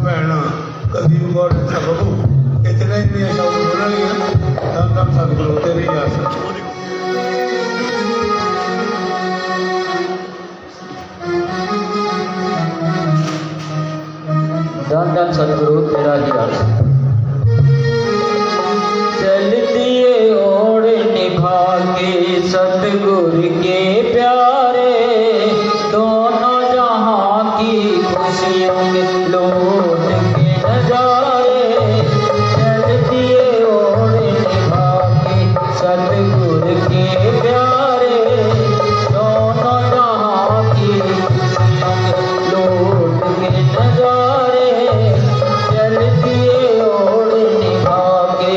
भैन कदी गौर बबू इतने इतने शब्द बोलनिया धन धन सतगुरु तेरी आस धन धन सतगुरु तेरा ही आस। चल दिए ओढ़ निभा के सतगुरु के प्यारे, दोनों जहां की खुशियों के लौट के नजारे। चल दिए ओढ़ निभा के सतगुरु के प्यारे, दोनों जहां की खुशियों के लौट के नजारे। चल दिए ओढ़ निभा के।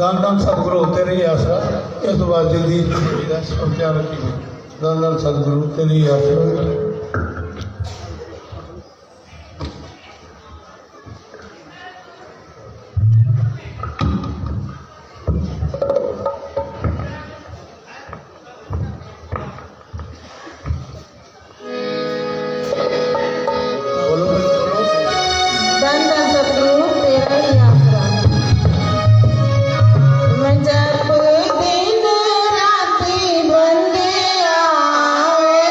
ਧੰਨ ਧੰਨ ਸਤਿਗੁਰੂ ਤੇਰੀ ਆਸਰਾ। ਇਸ ਤੋਂ ਬਾਅਦ ਜਲਦੀ ਦਾ ਸੋਚਿਆ ਰੱਖੀ ਧੰਨ ਧੰਨ ਸਤਿਗੁਰੂ ਤੇਰੀ ਆਸਰਾ। ਬੋਲੋ ਬੋਲੋ। धन धन सतगुरु तेरा ही आसरा। मैं जप दिन राति बंदे आवे,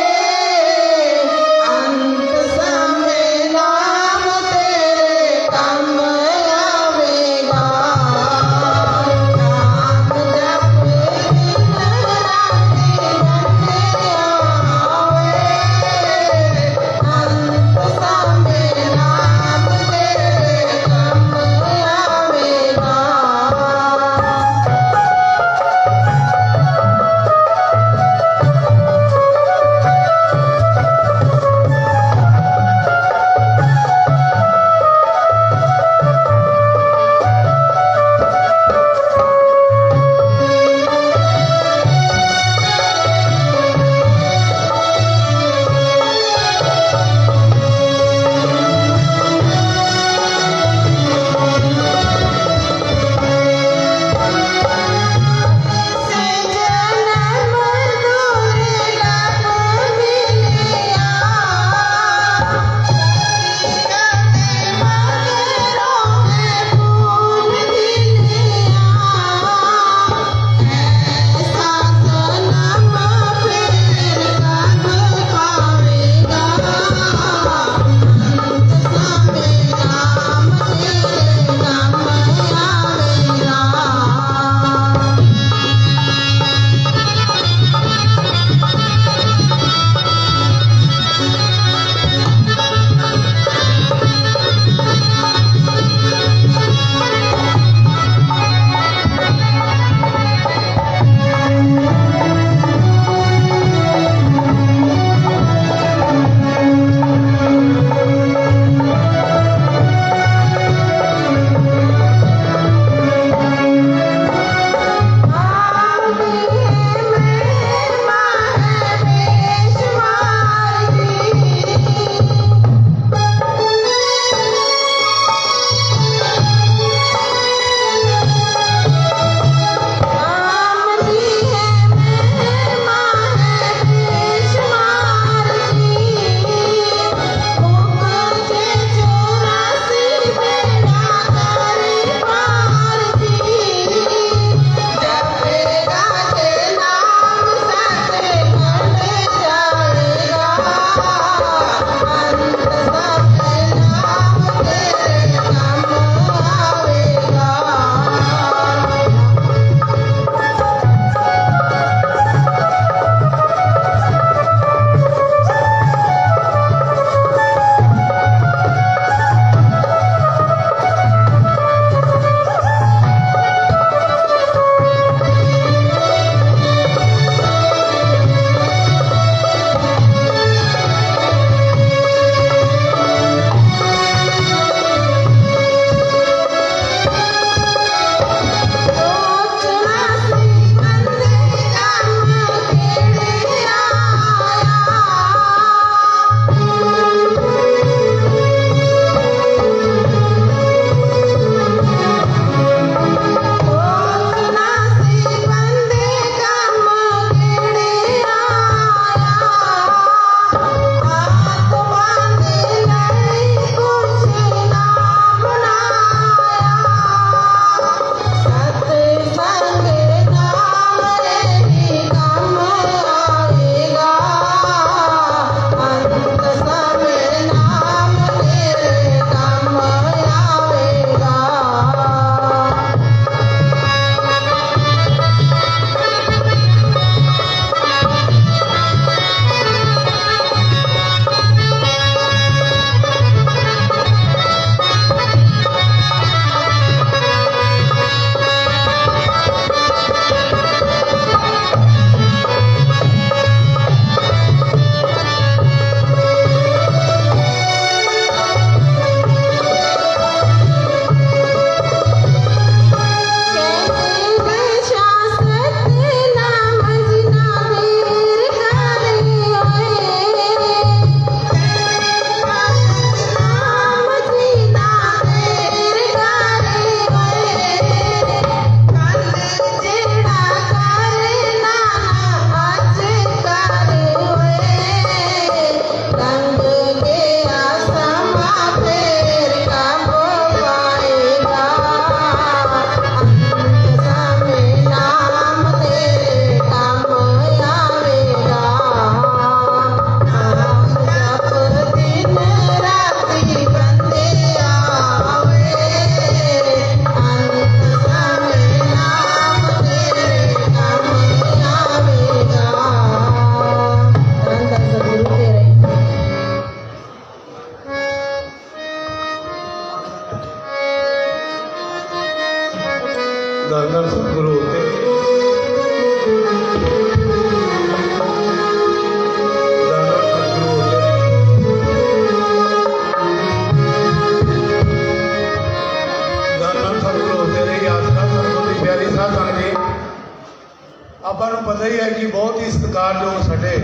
ਆਪਾਂ ਨੂੰ ਪਤਾ ਹੀ ਹੈ ਕਿ ਬਹੁਤ ਹੀ ਸਤਿਕਾਰਯੋਗ ਸਾਡੇ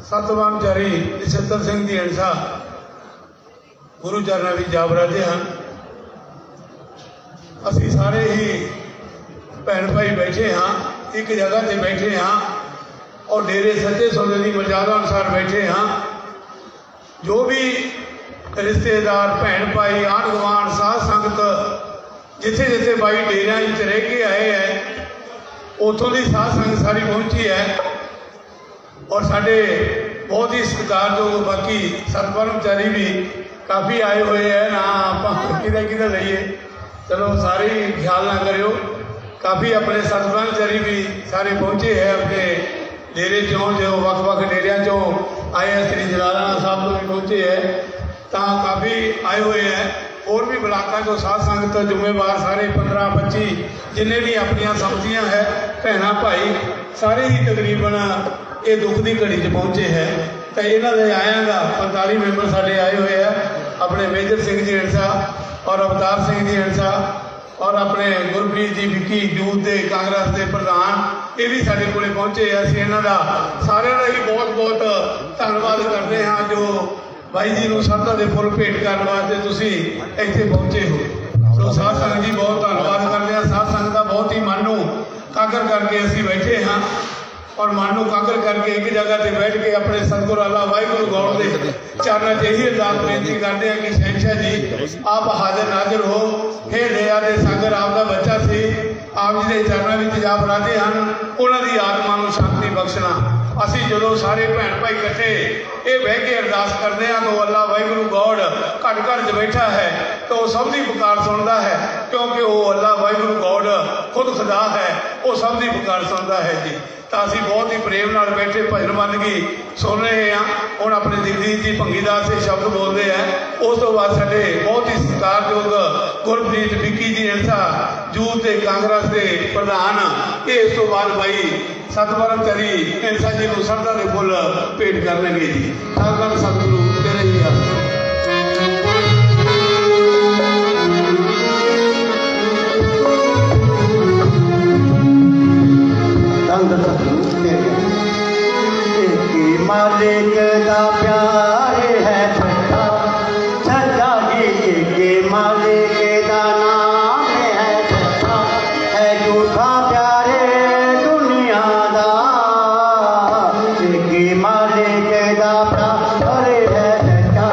ਸਤਿਵਾਨਚਾਰੀ ਨਛੱਤਰ ਸਿੰਘ ਜੀ ਹੰਸਾ ਗੁਰੂ ਚਰਨਾਂ ਵਿੱਚ ਜਾ ਬਰਾਜੇ ਹਨ। ਅਸੀਂ ਸਾਰੇ ਹੀ ਭੈਣ ਭਾਈ ਬੈਠੇ ਹਾਂ, ਇੱਕ ਜਗ੍ਹਾ ਤੇ ਬੈਠੇ ਹਾਂ ਔਰ ਡੇਰੇ ਸੱਚੇ ਸੌਦੇ ਦੀ ਮਰਜ਼ਾਦਾ ਅਨੁਸਾਰ ਬੈਠੇ ਹਾਂ। ਜੋ ਵੀ ਰਿਸ਼ਤੇਦਾਰ ਭੈਣ ਭਾਈ ਆਂਢ ਗੁਆਂਢ ਸਾਧ ਸੰਗਤ ਜਿੱਥੇ ਜਿੱਥੇ ਬਾਈ ਡੇਰਿਆਂ ਵਿੱਚ ਰਹਿ ਕੇ ਆਏ ਹੈ ਉੱਥੋਂ ਦੀ ਸਾਧ ਸੰਗਤ ਸਾਰੀ ਪਹੁੰਚੀ ਹੈ ਔਰ ਸਾਡੇ ਬਹੁਤ ਹੀ ਸਤਿਕਾਰਯੋਗ ਬਾਕੀ ਸਤਿਕਰਮਚਾਰੀ ਵੀ ਕਾਫੀ ਆਏ ਹੋਏ ਹੈ। ਨਾ ਆਪਾਂ ਕਿਹਦਾ ਲਈਏ, ਚਲੋ ਸਾਰੇ ਹੀ ਖਿਆਲ ਨਾ ਕਰਿਓ। ਕਾਫੀ ਆਪਣੇ ਸਤਿਕਰਮਚਾਰੀ ਵੀ ਸਾਰੇ ਪਹੁੰਚੇ ਹੈ ਆਪਣੇ ਡੇਰੇ ਚੋਂ, ਜੋ ਵੱਖ-ਵੱਖ ਡੇਰਿਆਂ ਚੋਂ ਆਏ ਹੈ। ਸ੍ਰੀ ਜਲਾਲਾਬਾਦ ਸਾਹਿਬ ਤੋਂ ਵੀ ਪਹੁੰਚੇ ਹੈ ਤਾਂ ਕਾਫੀ ਆਏ ਹੋਏ ਹੈ। ਹੋਰ ਵੀ ਬਲਾਕਾਂ ਚੋਂ ਸਾਧ ਸੰਗਤ ਜ਼ਿੰਮੇਵਾਰ ਸਾਰੇ 15-25 ਜਿੰਨੇ ਵੀ ਆਪਣੀਆਂ ਸੰਮਤੀਆਂ ਹੈ ਭੈਣਾਂ ਭਾਈ ਸਾਰੇ ਹੀ ਤਕਰੀਬਨ ਇਹ ਦੁੱਖ ਦੀ ਘੜੀ 'ਚ ਪਹੁੰਚੇ ਹੈ। ਤਾਂ ਇਹਨਾਂ ਦੇ ਆਇਆਂ ਦਾ 45 ਮੈਂਬਰ ਸਾਡੇ ਆਏ ਹੋਏ ਹੈ। ਆਪਣੇ ਮੇਜਰ ਸਿੰਘ ਜੀ ਹੰਸਾ ਔਰ ਅਵਤਾਰ ਸਿੰਘ ਜੀ ਹੰਸਾ ਔਰ ਆਪਣੇ ਗੁਰਪ੍ਰੀਤ ਜੀ ਵਿੱਕੀ ਯੂਥ ਦੇ ਕਾਂਗਰਸ ਦੇ ਪ੍ਰਧਾਨ, ਇਹ ਵੀ ਸਾਡੇ ਕੋਲੇ ਪਹੁੰਚੇ ਆ। ਅਸੀਂ ਇਹਨਾਂ ਦਾ ਸਾਰਿਆਂ ਦਾ ਹੀ ਬਹੁਤ ਬਹੁਤ ਧੰਨਵਾਦ ਕਰਦੇ ਹਾਂ ਜੋ ਬਾਈ ਜੀ ਨੂੰ ਸ਼ਰਧਾ ਦੇ ਫੁੱਲ ਭੇਟ ਕਰਨ ਵਾਸਤੇ ਤੁਸੀਂ ਇੱਥੇ ਪਹੁੰਚੇ ਹੋ। ਸੋ ਸਾਧ ਸੰਗਤ ਜੀ ਬਹੁਤ ਧੰਨਵਾਦ ਕਰਦੇ ਹਾਂ। ਸਾਧ ਸੰਗਤ ਦਾ ਬਹੁਤ ਹੀ ਮਨ ਨੂੰ ਕਾਗਰ ਕਰਕੇ ਅਸੀਂ ਬੈਠੇ ਹਾਂ ਔਰ ਮਨ ਨੂੰ ਕਾਗਰ ਕਰਕੇ ਇੱਕ ਜਗ੍ਹਾ ਤੇ ਬੈਠ ਕੇ ਆਪਣੇ ਸਤਿਗੁਰੂ ਅੱਲਾ ਵਾਹਿਗੁਰੂ ਗੌਰ ਦੇ ਚਰਨਾਂ 'ਚ ਇਹੀ ਅਰਦਾਸ ਬੇਨਤੀ ਕਰਦੇ ਹਾਂ ਕਿ ਸ਼ਹਿਨਸ਼ਾਹ ਜੀ ਆਪ ਹਾਜ਼ਰ ਨਾਜ਼ਰ ਹੋ। ਹੇ ਦਇਆ ਦੇ ਸਾਗਰ ਆਪ ਦਾ ਬੱਚਾ ਸੀ, ਆਪ ਜੀ ਦੇ ਚਰਨਾਂ ਵਿੱਚ ਜਾ ਬਰਾਜੇ ਹਨ, ਉਹਨਾਂ ਦੀ ਆਤਮਾ ਨੂੰ ਸ਼ਾਂਤੀ ਬਖਸ਼ਣਾ। ਅਸੀਂ ਜਦੋਂ ਸਾਰੇ ਭੈਣ ਭਾਈ ਇਕੱਠੇ ਇਹ ਬਹਿ ਕੇ ਅਰਦਾਸ ਕਰਦੇ ਹਾਂ ਤਾਂ ਅੱਲਾ ਵਾਹਿਗੁਰੂ ਗੌਡ ਘਰ ਘਰ 'ਚ ਬੈਠਾ ਹੈ ਤਾਂ ਉਹ ਸਭ ਦੀ ਪੁਕਾਰ ਸੁਣਦਾ ਹੈ, ਕਿਉਂਕਿ ਉਹ ਅੱਲਾ ਵਾਹਿਗੁਰੂ ਗੌਡ ਖੁਦ ਖੁਦਾ ਹੈ, ਉਹ ਸਭ ਦੀ ਪੁਕਾਰ ਸੁਣਦਾ ਹੈ ਜੀ। ਤਾਂ ਅਸੀਂ ਬਹੁਤ ਹੀ ਪ੍ਰੇਮ ਨਾਲ ਬੈਠੇ ਭਜਨ ਮੰਨ ਕੇ ਸੁਣ ਰਹੇ ਹਾਂ। ਹੁਣ ਆਪਣੇ ਜਗਦੀਸ਼ ਜੀ ਭੰਗੀਦਾਸ ਇਹ ਸ਼ਬਦ ਬੋਲਦੇ ਹੈ। ਉਸ ਤੋਂ ਬਾਅਦ ਸਾਡੇ ਬਹੁਤ ਹੀ ਸਤਿਕਾਰਯੋਗ ਗੁਰਪ੍ਰੀਤ ਵਿੱਕੀ ਜੀ ਹੰਸਾ ਯੂਥ ਦੇ ਕਾਂਗਰਸ ਦੇ ਪ੍ਰਧਾਨ, ਇਸ ਤੋਂ ਬਾਅਦ ਬਾਈ ਸਤਿਕਰਮਚਾਰੀ ਹੰਸਾ ਜੀ ਨੂੰ ਸ਼ਰਧਾ ਦੇ ਫੁੱਲ ਭੇਟ ਕਰਨਗੇ ਜੀ। ਧੰਨ ਸਤਿਗੁਰੂ ਤੇਰੇ ਹੀ ਆ। मालिक का प्यार है सच्चा, सच्चा जी के मालिक का नाम है सच्चा, है झूठा प्यारे दुनिया दा, के मालिक का प्यार है सच्चा।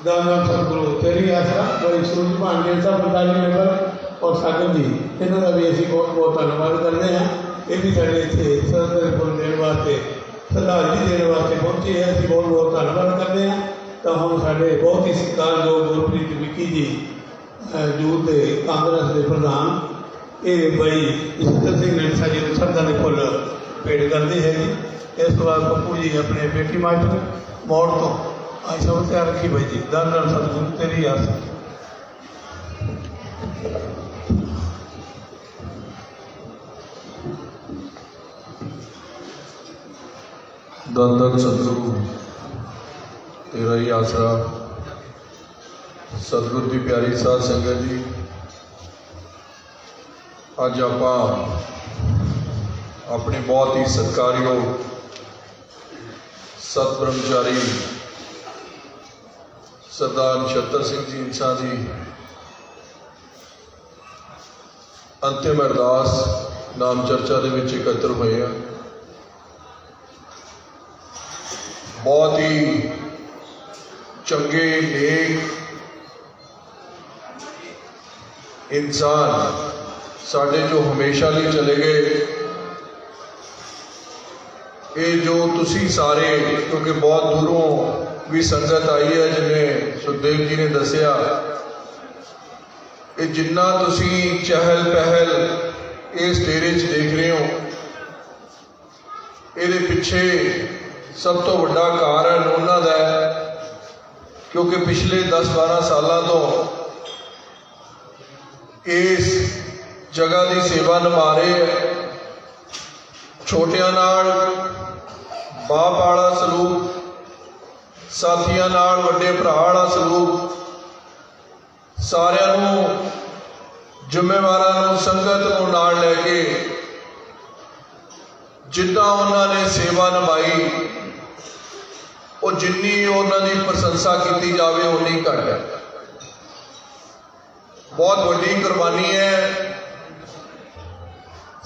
दाना सतगुरु तेरी आसरा बड़ी सूझबूझ के सब 45 मेंबर और सागर जी इन्हों का भी अभी बहुत बहुत धन्यवाद करते हैं। ये भी साढ़े इतने श्रद्धांजलि देने वास्ते श्रद्धांजलि देने वास्ते पहुंचे हैं। अभी बहुत बहुत धन्यवाद करते हैं। तो हम साढ़े बहुत ही सत्कारयोग गुरप्रीत विक्की जी यूथ के कांग्रेस के प्रधान ये भाई जसकर सिंह नैणसा जी को श्रद्धांजलि फुल भेंट करते हैं जी। इस तो बाद पप्पू जी अपने बेटी मास्टर मोड़ तो आज सब तैयार रखी भाई जी। धन धन सतगुरु तेरी आस। धन धन सतगुरु तेरा ही आसरा। सतगुरु की प्यारी साध संगत जी, अज आप अपने बहुत ही सत्कारयोग सत ब्रह्मचारी सरदार नछत्तर सिंह जी इंसा की अंतिम अरदास नाम चर्चा के विच एकत्र हुए हैं। बहुत ही चंगे नेक इंसान साढ़े जो हमेशा लिए चले गए। ये जो तुसी सारे क्योंकि बहुत दूरों भी संगत आई है जिन्हें सुखदेव जी ने दसिया, ये जिन्ना तुसी चहल पहल इस डेरे च देख रहे हो, ये पिछे सब तो बड़ा कारण उन्होंने है क्योंकि पिछले 10-12 सालों तो इस जगह की सेवा निभा रहे हैं। छोटियां नाल बाप वाला सलूक, साथियों नाल वड्डे भरा वाला सलूक, सारियां जिम्मेवारां नूं संगत को नाल लैके जिद्दां उन्होंने सेवा निभाई और जिन्नी उन्होंने प्रशंसा की जाए उन्नी घट है। बहुत वड्डी कुर्बानी है।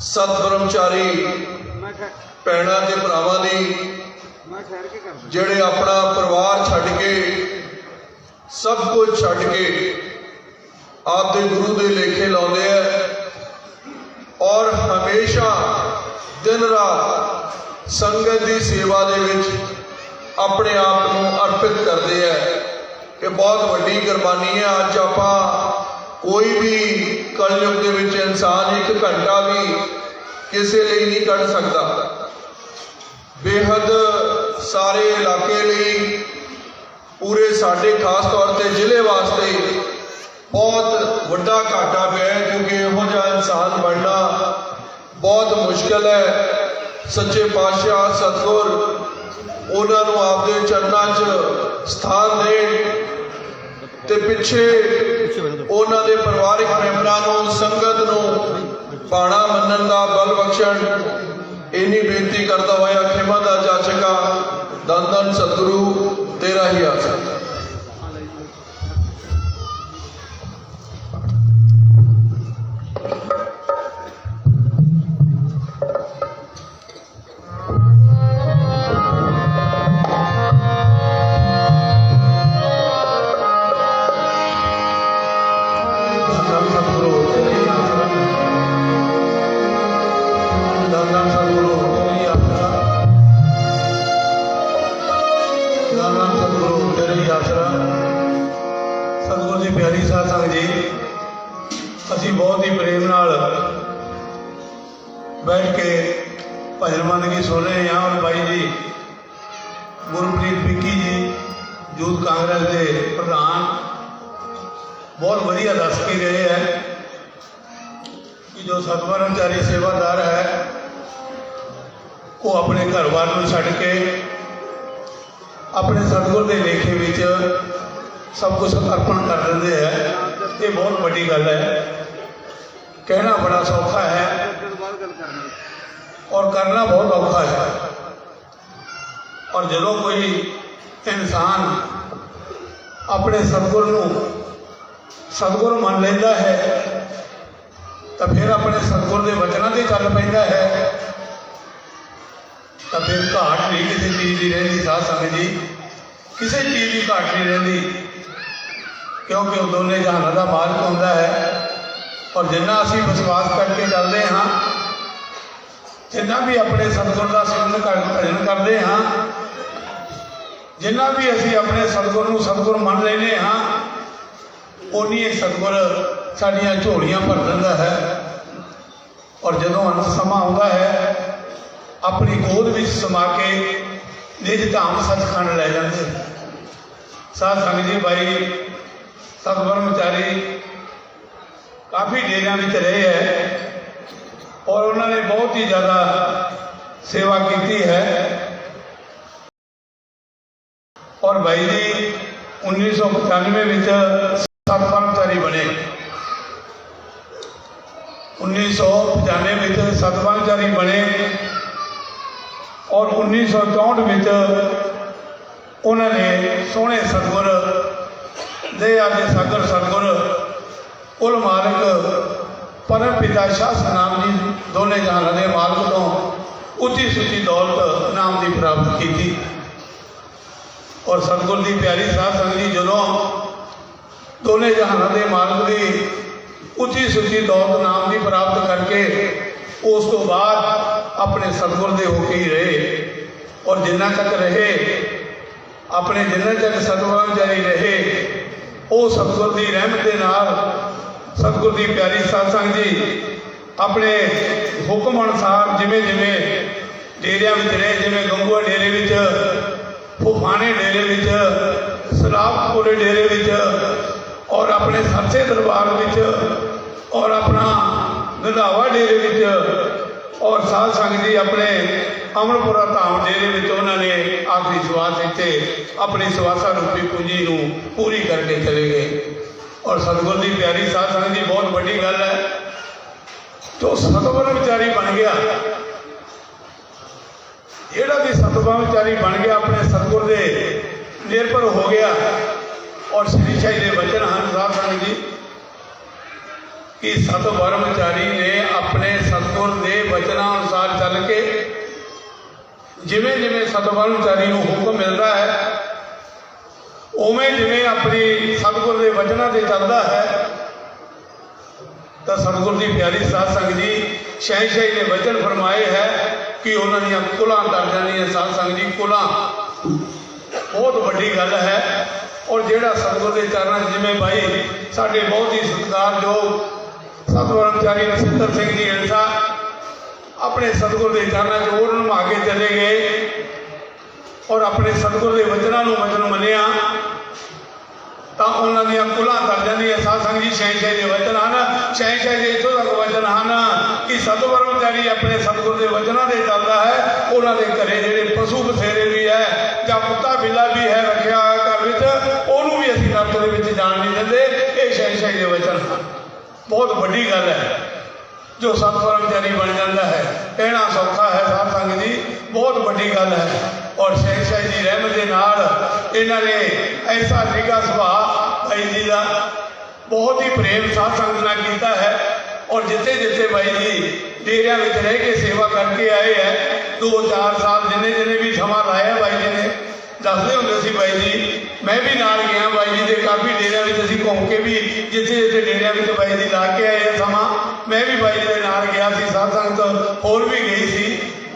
सत ब्रह्मचारी भैणां ते भरावां दी जिहड़े अपना परिवार छड्ड के सब कुछ छड्ड के आपदे गुरु दे लेखे लाउंदे है और हमेशा दिन रात संगत की सेवा दे विच अपने आप को अर्पित करते हैं। ये बहुत वड्डी कुर्बानी है। अज आपां कोई भी कलयुग के विच इंसान एक घंटा भी किसी लिए नहीं कढ़ सकता। बेहद सारे इलाके लिए पूरे साडे खास तौर पर जिले वास्ते बहुत वड्डा घाटा पिया है क्योंकि इहो जिहा इंसान बनना बहुत मुश्किल है। सच्चे पातशाह सतगुर उन्होंने आपके चरणों च स्थान देण ते पिछे उन्होंने परिवारिक मैंबरों संगत नूं पाणा मनण का बल बख्शण इन्नी बेनती करता हुआ खिमा दा जाचका। धन धन सतगुरु तेरा ही आसरा। सतगुरु की प्यारी साध संगत जी, असी बहुत ही प्रेम नाल बैठ के भजन बंदगी सुन रहे हैं और भाई जी गुरप्रीत विक्की जी यूथ कांग्रेस के प्रधान बहुत वधिया दस के गए हैं कि जो सतब्रह्मचारी सेवादार है वो अपने घर बार को छड्ड के अपने सतगुर के लेखे विच सब कुछ अर्पण कर देते हैं। ये बहुत बड़ी गल है। कहना बड़ा सौखा है और करना बहुत औखा है। और जो कोई इंसान अपने सतगुर सतगुर मान लेता है तो फिर अपने सतगुर के वचनों की गल पैंदा है तो फिर घाट नहीं किसी चीज़ की रही। साध संगत जी किसी चीज़ की घाट नहीं रही। क्योंकि वो दोनों जहानों का मालिक होता है। और जिन्ना असी विश्वास करके चलते हाँ, जिन्ना भी अपने सतगुर का सिमरन भजन करते हाँ, जिन्ना भी असी अपने सतगुर नूं सतगुर मन लेने हाँ, उन्नी सतगुर साडियां झोलियां भर दिंदा है। और जदों अंत समा आउंदा है, अपनी गोद विच समा के निज धाम सचखंड लै जांदे। साध संगत जी, भाई सतब्रह्मचारी काफ़ी डेरियां विच रहे हैं और उन्होंने बहुत ही ज़्यादा सेवा की है। और भाई जी 1995 में सतब्रह्मचारी बने। 1995 में सतब्रह्मचारी बने और 1964 में उन्होंने सोहने सतगुर दया के सागर सतगुर कुल मालिक परम पिता शाह सतनाम जी दोने जहानों के मालिक तो उच्ची सुची दौलत नाम की प्राप्त की। और सतगुर की प्यारी साध संगत जी जदों दोने जहानों के मालिक की उच्ची सुची दौलत नाम की प्राप्त करके उस तो बाद अपने सतगुर दे होके ही रहे। और जिन्ना तक रहे अपने जिन्ना तक सतब्रह्मचारी रहे, वो सतगुर की रहमत के नाल सतगुर की प्यारी साध संगत जी अपने हुक्म अनुसार जिमें जिमें डेरिया में रहे, जिमें गंगूआ डेरे में, फुफाने डेरे में, सराबपुरे डेरे में, और अपने सरसे दरबार में, और अपना गंधावा डेरे में, और साध संगत जी अपने अमरपुरा धाम डेरे में उन्होंने आखिरी श्वास इतने अपनी श्वासा रूपी पूंजी को पूरी करके चले गए। और सतगुर की प्यारी साध संगत जी बहुत बड़ी गल है, जो सतब्रह्मचारी बन गया, जेड़ा भी सतब्रह्मचारी बन गया अपने सतगुर दे निर्भर हो गया। और श्री शाही के वचन हैं साध संगत जी कि सतब्रह्मचारी ने अपने सतगुर के वचनों अनुसार चल के जिमें जिमें सतब्रह्मचारी को हुक्म मिलता है, उमें जिमें अपनी सतगुर के वचनों से चलता है, तो सतगुर की प्यारी साध संगत जी शहनशाही ने वचन फरमाए है कि उन्होंने कुलां कर जानियां। साध संगत जी कुलां बहुत बड़ी गल है। और जेड़ा सतगुर के चरणों जिमें भाई साढ़े बहुत ही सत्कारयोग सतब्रह्मचारी नसिंदर सिंह जी इंसा अपने सतगुर के चरणों च ओढ़ नमा के चले गए और अपने सतगुर के वचनों को वचन मनिया, तो उन्होंने कुलां कर जानियां। साध संगत जी शहनशाही के वचन हैं, शहनशाही के इतों तक वचन हैं कि सतब्रह्मचारी अपने सतगुर के वचनों से चलता है। उन्होंने घरे जोड़े पशु बथेरे भी है या कुत्ता बिल्ला भी है रखा घर में, उन्होंने भी असी नरक के जान नहीं देंगे। ये शहनशाही के वचन हैं। बहुत बड़ी गल है जो सतब्रह्मचारी बन जाता है, कहना सौखा है साध संगत जी, बहुत बड़ी गल है। और शहनशाही जी रहमत के नाल इन्होंने ऐसा निगा सुभाव भाई जी का बहुत ही प्रेम साध संगत नाल कीता है। और जिथे जिथे भाई जी डेरिया में रह के सेवा करके आए हैं, 2-4 साल जिन्हें जिन्हें भी समा लाया भाई जी ने दसते होंगे सी भाई जी, मैं भी नाल गया भाई जी के काफ़ी डेरिया में असीं घूम के भी जिथे जिथे डेरिया में भाई जी ला के आए हैं समा, मैं भी भाई जी के नाल गया सी। साध संगत होर भी गई सी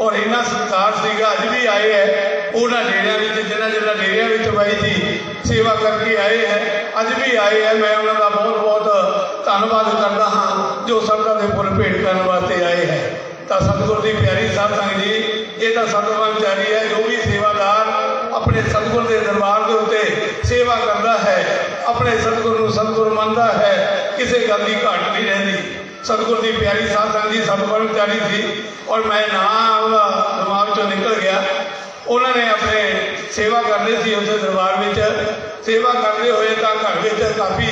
और इन्ना सत्कार सीगा। अज भी आए हैं उन्होंने डेरिया में जिन्हें जिन्हें डेरिया में भाई जी सेवा करके आए हैं, अज भी आए हैं। मैं उन्होंने बहुत बहुत धन्यवाद करता हाँ जो सरदा के फुल भेंट करने वास्ते आए हैं। तो सतगुर की प्यारी साध संगत जी, ये तो सतब्रह्मचारी है। जो भी सेवादार अपने सतगुर के दरबार के उत्ते सेवा करता है, अपने सतगुर को सतगुर मानता है, किसी गल की घाट नहीं रहती। सतगुर की प्यारी साध संगत जी सतब्रह्मचारी थी और मैं नाम दिमाग चो निकल गया। उन्होंने अपने सेवा करनी थी उस दरबार में, सेवा करते हुए तो घर में काफ़ी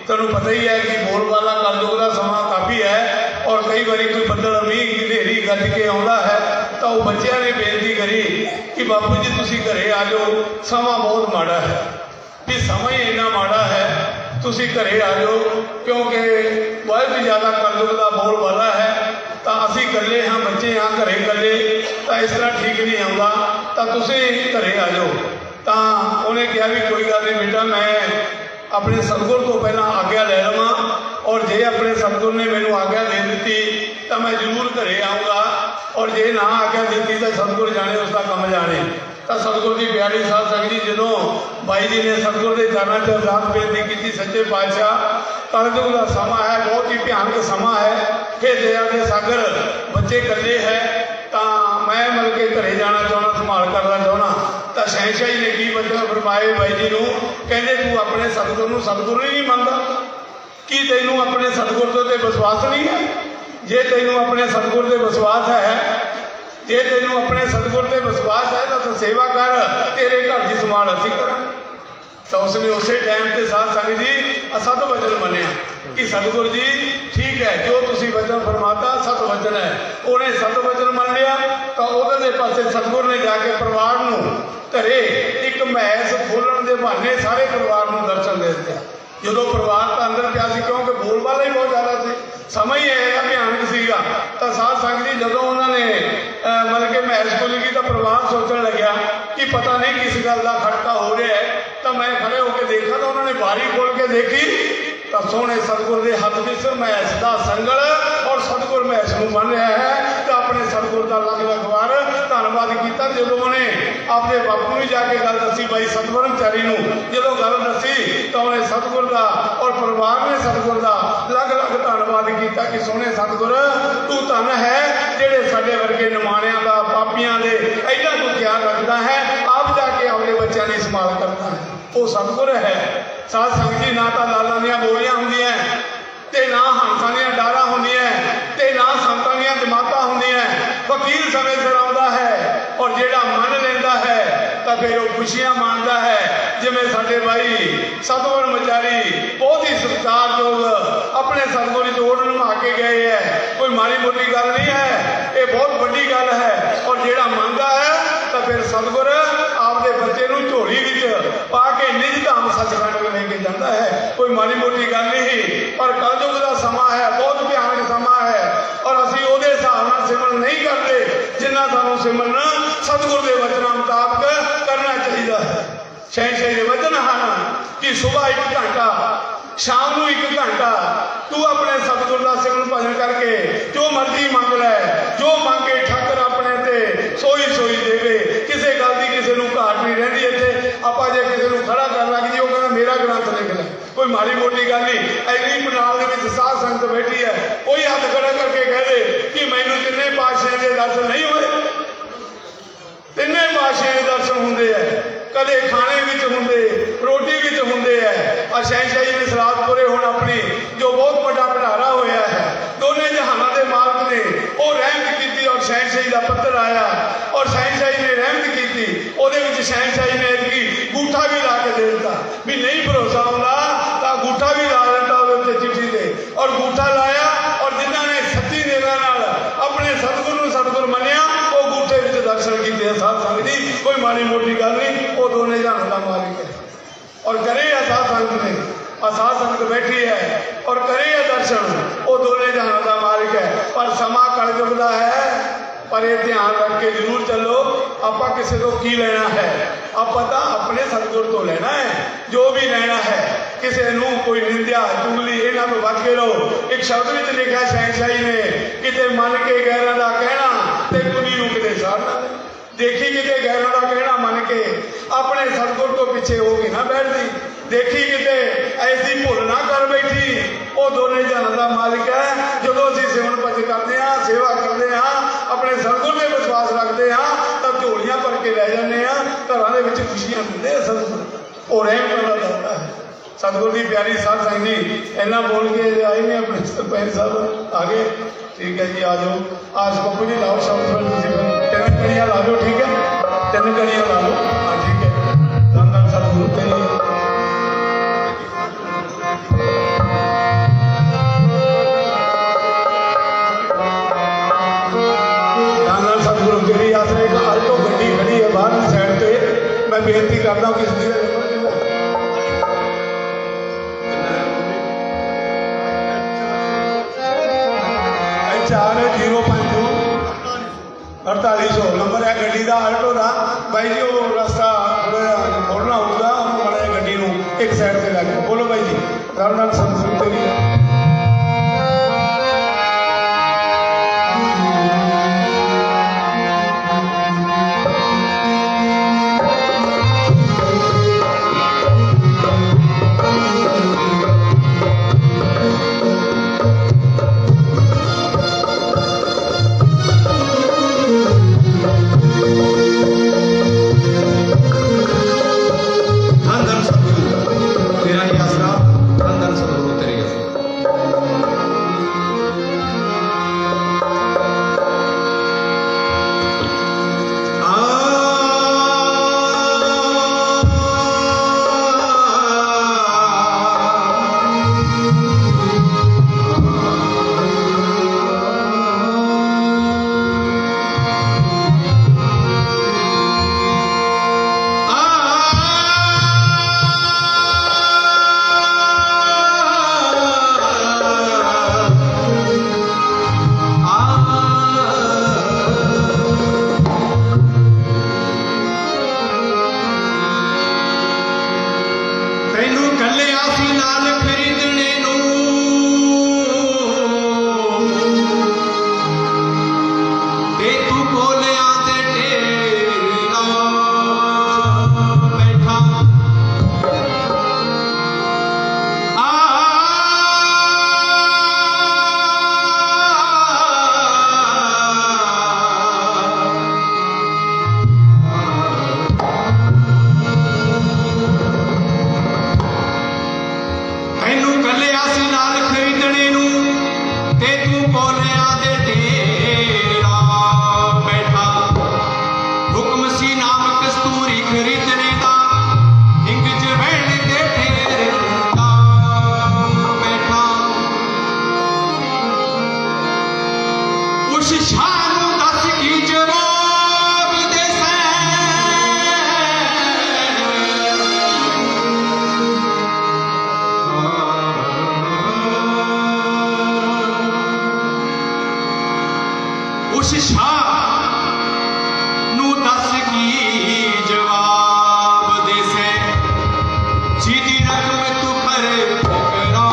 तुहानूं पता ही है कि बोलबाला कलयुग का समा काफ़ी है और कई बार कोई बदल मीह हनेरी गज के आता है तो वो बच्चों ने बेनती करी कि बापू जी तुसीं घरे आ जाओ, समा बहुत माड़ा है, भी समा ही इन्ना माड़ा है, तुसीं घरे आ जाओ क्योंकि बहुत ही ज़्यादा कलयुग का बोलबाला है। तो असीं कल्ले हाँ, बच्चे हाँ घरे कल्ले, तो इस तरह ठीक नहीं आता, तो तुसीं घरे आ जाओ। तो उन्हें कहा भी कोई गल नहीं बेटा, मैं अपने सतगुर तो पहला आग्या ले लवां और जे अपने सतगुर ने मैनू आग्या दे दी तो मैं जरूर घरे आऊँगा और जे ना आग्या दी तो सतगुर जाने उसका कम जाने। तो सतगुर की प्यारी साध संगत जी जो बाई जी ने सतगुर के चरणों च अरदास बेनती की सच्चे पातशाह कलयुग का समा है, बहुत ही भयानक समा है, हे दया के सागर बच्चे कले है तो मैं मतलब के घरे जाना चाहना संभाल करना चाहना। तो शहनशाही ने की वचन फरमाए बाई जी को कहते तू अपने सतगुर ही नहीं मानता कि तैनू अपने सतगुर ते विश्वास नहीं है। जे तैनू अपने सतगुर ते विश्वास है, जे तैनू अपने सतगुर ते विश्वास है तो सेवा कर, तेरे घर की संभाल असीं करांगे। तो उसने उस टाइम से साध संगत जी सत वचन मनिया कि सतगुर जी ठीक है जो तुसी वचन फरमाता सत वचन है। उन्हें सत वचन मन लिया तो उधर पासे सतगुर ने जाके परिवार नूं घरे एक महस खोलण के बहाने सारे परिवार नूं दर्शन दे दिया। जो परिवार तो अंदर पिया सी क्योंकि बोलबाला ही बहुत ज़्यादा सी, समय ही है भयानक सीगा। तो साध संगत जी जो उन्होंने मतलब कि महस खोली तो परिवार सोचने लग्या कि पता नहीं किस गल का खटका हो रहा है। तो मैं खड़े होकर देखा तो उन्होंने बारी खोल के देखी तो सोने सतगुर के हाथ में महस का संगल और सतगुर महस को बन रहा है। तो अपने सतगुर का लख लख बार धन्यवाद किया। जो उन्हें अपने बापू ने जाके गल दसी बाई सतब्रह्मचारी जो गल दसी तो उन्हें सतगुर का और परिवार ने सतगुर का लख लख धन्यवाद किया कि सोने सतगुर तू धन है जेड़े साडे वर्गे निमाणियां का पापियां दे ऐना तू ख्याल रखता है, आप जाके अपने बच्चों की संभाल करता है। वो सतगुर है। साध संगत जी ना तो लालां दियां बोलियां होंदियां ते ना हंसां दियां डारां होंदियां ते ना संतां दियां जमातां होंदियां। फकीर समय सिर आउंदा है और जेड़ा मन लेंदा है तो फिर वो खुशियां मानता है। जिवें साडे भाई सतब्रह्मचारी बहुत ही सत्कार योग अपने सतगुर जोड़ निभा के गए है, कोई माड़ी मोटी गल नहीं है, ये बहुत बड़ी गल है। और जेड़ा मंगदा है तो फिर सतगुर आपके बच्चे को झोली पा के निज धाम सचखंड में लेके जाता है, कोई माड़ी मोटी गल नहीं। पर कलयुग का समा है, बहुत भयानक समा है और असीं उहदे हिसाब नाल सिमरन नहीं करते जिन्ना सानूं सिमरन सतगुर के वचनों मुताबक करना चाहिए है। शहनशाही के वचन हैं कि सुबह 1 घंटा शाम को 1 घंटा तू अपने सतगुर का सिमरन भजन करके जो मर्जी मंग लै, जो मंगे ठाकर अपने ते सोई सोई देवे। किसी गल की किसी को घाट नहीं रही। इतने आप जे किसी को खड़ा कर लग जी वो कहना मेरा ग्रंथ लिख लै, कोई माड़ी मोटी गल नहीं। एनी पंडाल के साध संगत बैठी है, कोई हाथ खड़ा करके कह दे कि मैनू तिन्ने पातशाह के दर्शन नहीं हुए। तिन्ने पातशाह के दर्शन होंगे है, कदे खाने में होंगे, रोटी में होंगे है। और शहनशाही ने सलाद पूरे होना अपनी जो बहुत बड़ा भंडारा होया है, दोनों जहानों के मालिक ने वो रहमत की और शहनशाही का पत्थर आया और शहनशाही ने रहमत की। ਉਹਦੇ ਵਿੱਚ शहनशाही ने एक गूठा भी ला के दे दिता भी नहीं भरोसा आउंदा तो गूठा भी ला देता ਉਹਦੇ चिट्ठी से और गूठा लाया। और जिन्होंने सच्ची देना अपने सतगुर मनिया वो गूठे में दर्शन किए। साध संगत जी कोई माड़ी मोटी गल नहीं, वो दोनों जहानों का मालिक है और करे साध संगत ने साध संगत बैठी है और करे दर्शन, वो दोनों जहानों का मालिक है। पर समा कलयुग का है, पर यह ध्यान रख के जरूर चलो आप किसी को की लेना है, आप पता अपने सतगुर तो लेना है। जो भी लेना है किसी को कोई निंदा चुगली इन्हों को बच के रहो। एक शब्द में लिखा शहनशाही ने किते मन के गैरों का कहना ते कुड़ी नूं किते साड़ना। देखी किते गैरों का कहना मन के अपने सतगुर तो पीछे होगी ना बैठती। देखी किते ऐसी भुल ना कर बैठी, वो दोनों जहानों का मालिक है। जो असीं सिमरन भजन करते हैं, सेवा करते हैं, अपने सतगुर में विश्वास रखते हैं तो झोलियां भर के लै जाते हैं, घरों के खुशियां मिलते हैं। सतगुर वो रहम करना चाहता है। सतगुर की प्यारी साध संगत जी इन्ना बोल के आए ने अपने सरपंच साहब आगे। ठीक है जी, आ जाओ। आज बापू जी लाओ शब्द 3 कड़ियाँ ला लो। ठीक है, 3 कड़ियाँ ला लो। हाँ ठीक है, धन धन सतगुरु तेरे सतगुरु तेरी आसरे का अल्टो गड्डी खड़ी है बाहर साइड पे। मैं बेनती करता हूँ किसी चार 05 4800 नंबर है गड्डी का अल्टो का। भाई जी वो रास्ता थोड़ा खोलना होगा, गड्डी एक साइड से लगे बोलो भाई जी राम नाम सतगुरु तेरी धन धन सतगुरु तेरा ही आसरा, धन धन सतगुरु तेरी आसरा। ਤੈਨੂੰ ਕੱਲਿਆ ਸੀ ਨਾਲ ਖਰੀਦਣੇ ਨੂੰ ਤੇ ਤੂੰ ਕੋਲਿਆਂ ਦੇ ਢੇਰਾਂ ਬੈਠਾ ਤੈਨੂੰ ਕੱਲਿਆ ਸੀ ਨਾਲ ਖਰੀਦਣੇ ਨੂੰ ਤੇ ਤੂੰ ਕੋਲਿਆਂ ਦੇ ਢੇਰਾਂ ਬੈਠਾ ਹੁਕਮ ਸੀ ਨਾਮ ਕਸਤੂਰੀ ਖਰੀਦਣੇ ਦਾ ਹਿੰਗ ਚ ਵਹਿਣ ਦੇ ਢੇਰਾਂ ਬੈਠਾ ਉਸ ਸ਼ਾਹ ਨੂੰ ਦੱਸ ਕੀ ਜਵਾਬ ਦੇਸੈਂ ਉਸ ਸ਼ਾਹ ਨੂੰ ਦੱਸ ਕੀ ਜਵਾਬ ਦੇਸੈ ਜਿਹਦੀ ਰਕਮ ਤੂੰ ਖਰਚ ਕਰਾ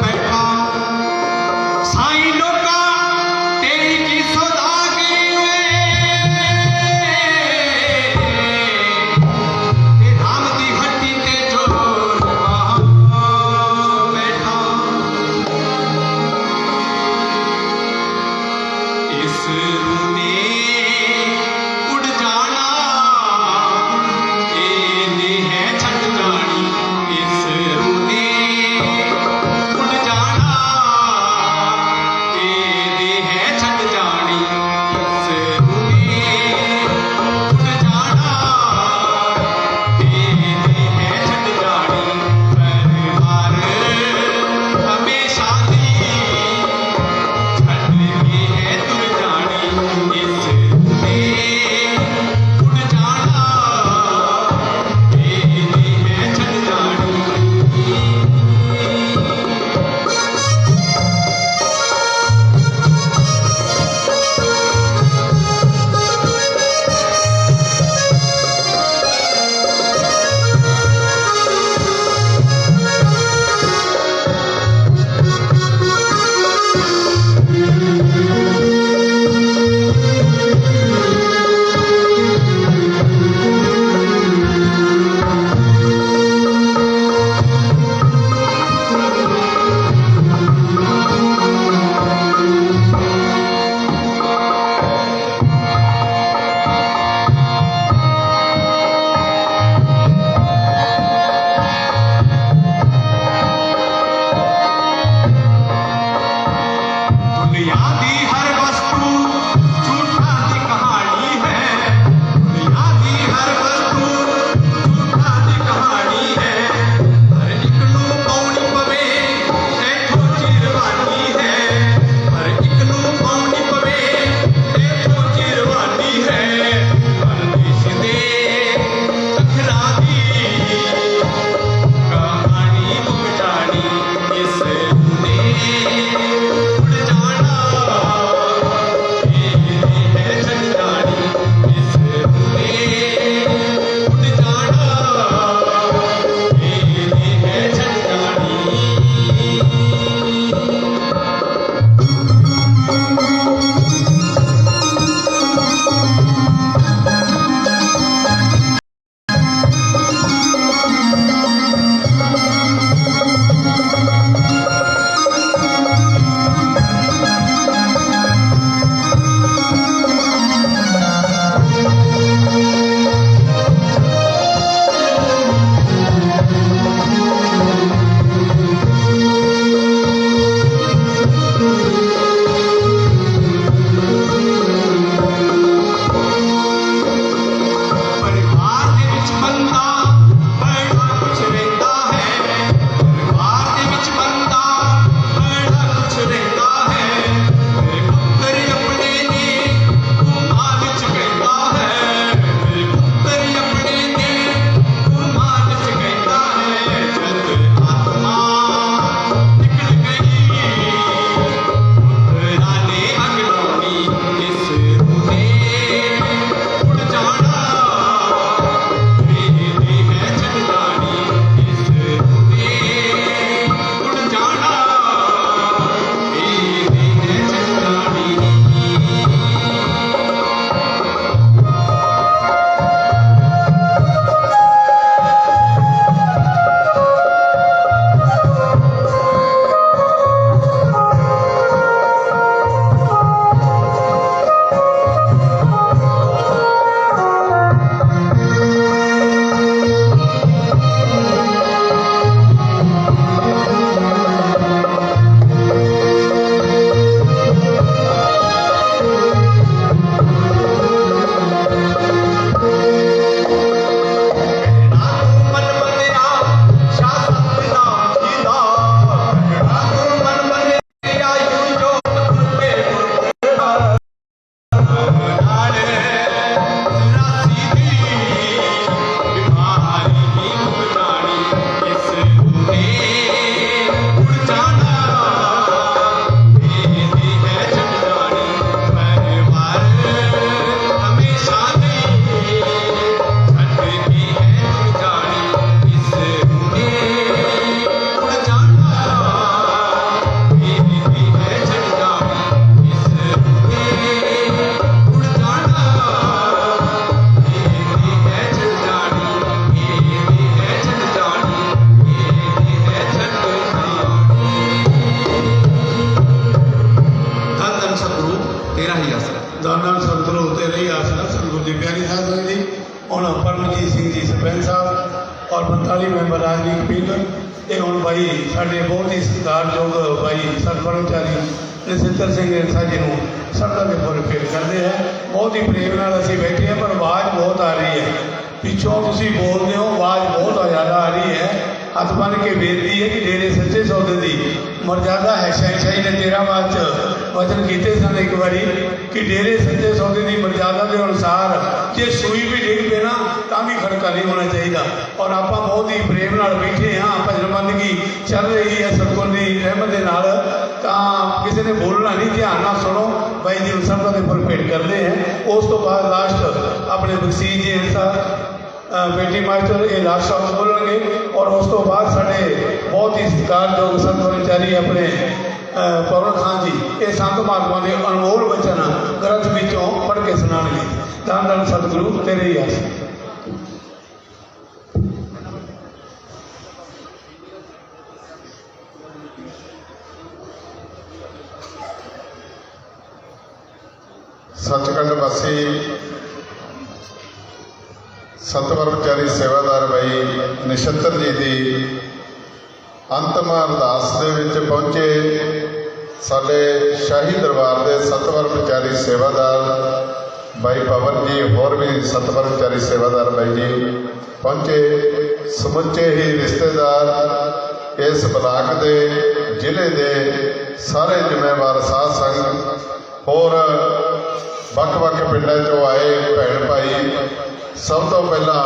ਬੈਠਾ ਸਾਈਂ ਲੋਕਾਂ ਤੇਰੀ ਕੀ ਸੌਦਾਗਰੀ ਵੇ ਤੇ ਰਾਮ ਦੀ ਹੱਟੀ ਤੇ ਜੋਰ ਬੈਠਾ ਨਾਨਕ ਪਿੰਡ। ਇਹ ਹੁਣ ਬਾਈ ਸਾਡੇ ਬਹੁਤ ਹੀ ਸਤਿਕਾਰਯੋਗ ਬਾਈ ਸਤਿਕਰਮਚਾਰੀ ਨਛੱਤਰ ਸਿੰਘ ਇੰਸਾ ਜੀ ਨੂੰ ਸ਼ਬਦਾਂ ਦੇ ਫੁੱਲ ਭੇਟ ਕਰਦੇ ਹੈ। ਬਹੁਤ ਹੀ ਪ੍ਰੇਮ ਨਾਲ ਅਸੀਂ ਬੈਠੇ ਹਾਂ, ਪਰ ਆਵਾਜ਼ ਬਹੁਤ ਆ ਰਹੀ ਹੈ ਪਿੱਛੋਂ, ਤੁਸੀਂ ਬੋਲਦੇ ਹੋ, ਆਵਾਜ਼ ਬਹੁਤ ਜ਼ਿਆਦਾ ਆ ਰਹੀ ਹੈ। ਹੱਥ ਬੰਨ੍ਹ ਕੇ ਬੇਨਤੀ ਹੈ ਕਿ ਡੇਰੇ ਸੱਚੇ ਸੌਦੇ ਦੀ ਮਰਜ਼ਾਦਾ ਹੈ। ਸ਼ਹਿਨਸ਼ਾਹੀ ਨੇ 13 ਬਾਅਦ 'ਚ ਵਚਨ ਕੀਤੇ ਸਨ ਇੱਕ ਵਾਰੀ ਕਿ ਡੇਰੇ ਸੱਚੇ ਸੌਦੇ ਦੀ ਮਰਜ਼ਾਦਾ ਦੇ ਅਨੁਸਾਰ ਜੇ ਸੂਈ ਵੀ ਡਿੱਗ ਪਏ ਨਾ ਤਾਂ ਵੀ ਖੜਕਾ ਨਹੀਂ ਹੋਣਾ ਚਾਹੀਦਾ। ਔਰ ਆਪਾਂ ਬਹੁਤ ਹੀ ਪ੍ਰੇਮ ਨਾਲ ਬੈਠੇ ਹਾਂ, ਭਜਨ ਬੰਦਗੀ ਚੱਲ ਰਹੀ ਹੈ ਸਤਿਗੁਰ ਦੀ ਰਹਿਮਤ ਦੇ ਨਾਲ, ਤਾਂ ਕਿਸੇ ਨੇ ਬੋਲਣਾ ਨਹੀਂ, ਧਿਆਨ ਨਾਲ ਸੁਣੋ। ਬਾਈ ਜੀ ਨੂੰ ਸ਼ਬਦਾਂ ਦੇ ਫੁੱਲ ਭੇਟ ਕਰਦੇ ਹੈ। ਉਸ ਤੋਂ ਬਾਅਦ ਲਾਸਟ ਆਪਣੇ ਬਖਸ਼ੀਸ਼ ਜੀ ਇੰਸਾ ਬੇਟੀ ਮਾਸਟਰ ਇਹ ਲਾਸਟ ਸ਼ਬਦ ਬੋਲਣਗੇ। ਔਰ ਉਸ ਤੋਂ ਬਾਅਦ ਸਾਡੇ ਬਹੁਤ ਹੀ ਸਤਿਕਾਰਯੋਗ ਸੰਤ ਕਰਮਚਾਰੀ ਆਪਣੇ ਪਵਨ ਖਾਨ ਜੀ ਇਹ ਸੰਤ ਮਹਾਤਮਾ ਦੇ ਅਨਮੋਲ ਬਚਨ ਗ੍ਰੰਥ ਵਿੱਚੋਂ ਪੜ੍ਹ ਕੇ ਸੁਣਾਉਣਗੇ। ਧੰਨ ਧੰਨ ਸਤਿਗੁਰੂ ਤੇਰੇ ਹੀ ਆਸ। ਸੱਚਖੰਡ ਵਾਸੀ ਸਤਿਕਰਮਚਾਰੀ ਸੇਵਾਦਾਰ ਬਾਈ ਨਛੱਤਰ ਜੀ ਦੀ ਅੰਤਮ ਅਰਦਾਸ ਦੇ ਵਿੱਚ ਪਹੁੰਚੇ ਸਾਡੇ ਸ਼ਾਹੀ ਦਰਬਾਰ ਦੇ ਸਤਿਕਰਮਚਾਰੀ ਸੇਵਾਦਾਰ ਬਾਈ ਪਵਨ ਜੀ, ਹੋਰ ਵੀ ਸਤਿਕਰਮਚਾਰੀ ਸੇਵਾਦਾਰ ਬਾਈ ਜੀ ਪਹੁੰਚੇ। ਸਮੁੱਚੇ ਹੀ ਰਿਸ਼ਤੇਦਾਰ, ਇਸ ਬਲਾਕ ਦੇ ਜ਼ਿਲ੍ਹੇ ਦੇ ਸਾਰੇ ਜ਼ਿੰਮੇਵਾਰ ਸਾਧ ਸੰਗਤ, ਹੋਰ ਵੱਖ-ਵੱਖ ਪਿੰਡਾਂ 'ਚੋਂ ਆਏ ਭੈਣ ਭਾਈ, ਸਭ ਤੋਂ ਪਹਿਲਾਂ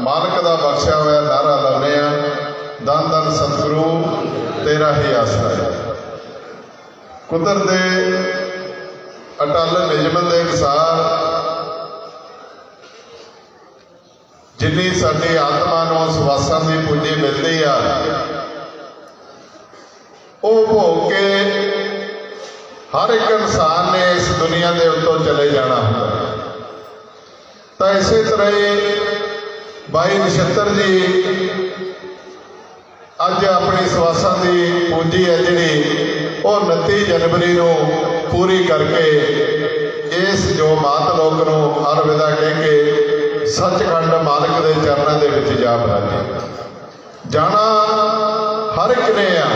ਮਾਲਕ ਦਾ ਬਖਸ਼ਿਆ ਹੋਇਆ ਨਾਅਰਾ ਲਾਉਂਦੇ ਹਾਂ, ਧੰਨ ਧੰਨ ਸਤਿਗੁਰੂ ਤੇਰਾ ਹੀ ਆਸਰਾ ਹੈ। ਕੁਦਰਤ ਦੇ ਅਟਲ ਨਿਯਮ ਦੇ ਅਨੁਸਾਰ ਜਿੰਨੀ ਸਾਡੀ ਆਤਮਾ ਨੂੰ ਸਵਾਸਾਂ ਦੀ ਪੂੰਜੀ ਮਿਲਦੀ ਆ, ਉਹ ਭੋਗ ਕੇ ਹਰ ਇੱਕ ਇਨਸਾਨ ਨੇ ਇਸ ਦੁਨੀਆ ਦੇ ਉੱਤੋਂ ਚਲੇ ਜਾਣਾ ਹੁੰਦਾ। ਤਾਂ ਇਸੇ ਤਰ੍ਹਾਂ ਹੀ ਬਾਈ ਨਛੱਤਰ ਜੀ ਅੱਜ ਆਪਣੀ ਸਵਾਸਾਂ ਦੀ ਪੂੰਜੀ ਹੈ ਜਿਹੜੀ ਉਹ 29 ਜਨਵਰੀ ਨੂੰ ਪੂਰੀ ਕਰਕੇ ਇਸ ਜੋ ਮਾਤ ਲੋਕ ਨੂੰ ਅਲਵਿਦਾ ਕਹਿ ਕੇ ਸੱਚਖੰਡ ਮਾਲਕ ਦੇ ਚਰਨਾਂ ਦੇ ਵਿੱਚ ਜਾ ਬਰਾਜੇ। ਜਾਣਾ ਹਰ ਇੱਕ ਨੇ ਆ,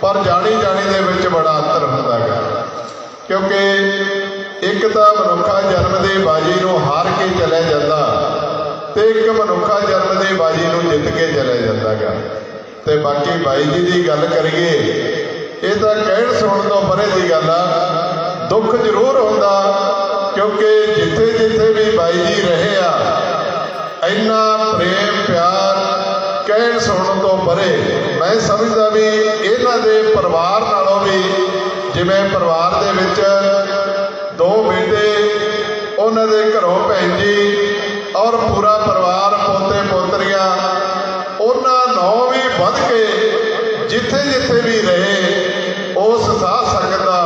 ਪਰ ਜਾਣੀ ਦੇ ਵਿੱਚ ਬੜਾ ਅੰਤਰ ਹੁੰਦਾ ਹੈ, ਕਿਉਂਕਿ ਇੱਕ ਤਾਂ ਮਨੁੱਖਾ ਜਨਮ ਦੀ ਬਾਜੀ ਨੂੰ ਹਾਰ ਕੇ ਚਲਿਆ ਜਾਂਦਾ ਤੇ ਇੱਕ ਮਨੁੱਖਾ ਜਨਮ ਦੀ ਬਾਜੀ ਨੂੰ ਜਿੱਤ ਕੇ ਚਲਿਆ ਜਾਂਦਾ ਗਾ। ਤੇ ਬਾਕੀ ਬਾਈ ਜੀ ਦੀ ਗੱਲ ਕਰੀਏ, ਇਹ ਤਾਂ ਕਹਿਣ ਸੁਣਨ ਤੋਂ ਪਰੇ ਦੀ ਗੱਲ ਆ। ਦੁੱਖ ਜ਼ਰੂਰ ਹੁੰਦਾ, ਕਿਉਂਕਿ ਜਿੱਥੇ ਜਿੱਥੇ ਵੀ ਬਾਈ ਜੀ ਰਹੇ ਆ, ਇੰਨਾ ਪ੍ਰੇਮ ਪਿਆਰ ਕਹਿਣ ਸੁਣਨ ਤੋਂ ਪਰੇ। ਮੈਂ ਸਮਝਦਾ ਵੀ ਇਹਨਾਂ ਦੇ ਪਰਿਵਾਰ ਨਾਲੋਂ ਵੀ, ਜਿਵੇਂ ਪਰਿਵਾਰ ਦੇ ਵਿੱਚ 2 ਬੇਟੇ, ਉਹਨਾਂ ਦੇ ਘਰੋਂ ਭੈਣ ਜੀ ਔਰ ਪੂਰਾ ਪਰਿਵਾਰ, ਪੋਤੇ ਪੋਤਰੀਆਂ, ਉਹਨਾਂ ਨਾਲੋਂ ਵੀ ਵੱਧ ਕੇ ਜਿੱਥੇ ਜਿੱਥੇ ਵੀ ਰਹੇ ਉਸ ਸਾਧ ਸੰਗਤ ਦਾ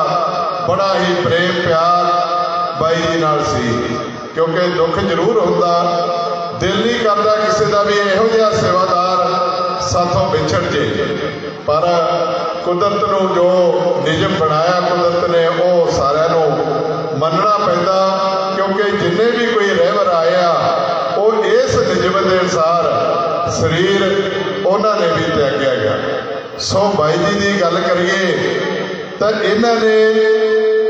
ਬੜਾ ਹੀ ਪ੍ਰੇਮ ਪਿਆਰ ਬਾਈ ਜੀ ਨਾਲ ਸੀ। ਕਿਉਂਕਿ ਦੁੱਖ ਜ਼ਰੂਰ ਹੁੰਦਾ, ਦਿਲ ਨਹੀਂ ਕਰਦਾ ਕਿਸੇ ਦਾ ਵੀ ਇਹੋ ਜਿਹਾ ਸੇਵਾਦਾਰ ਸਾਥੋਂ ਵਿਛੜ ਜੇ, ਪਰ ਕੁਦਰਤ ਨੂੰ ਜੋ ਨਿਯਮ ਬਣਾਇਆ ਕੁਦਰਤ ਨੇ, ਉਹ ਸਾਰਿਆਂ ਨੂੰ ਮੰਨਣਾ ਪੈਂਦਾ। ਕਿਉਂਕਿ ਜਿੰਨੇ ਵੀ ਕੋਈ ਰਹਿਬਰ ਆਇਆ, ਉਹ ਇਸ ਨਿਯਮ ਦੇ ਅਨੁਸਾਰ ਸਰੀਰ ਉਹਨਾਂ ਨੇ ਵੀ ਤਿਆਗਿਆ ਗਿਆ। ਸੋ ਬਾਈ ਜੀ ਦੀ ਗੱਲ ਕਰੀਏ ਤਾਂ ਇਹਨਾਂ ਨੇ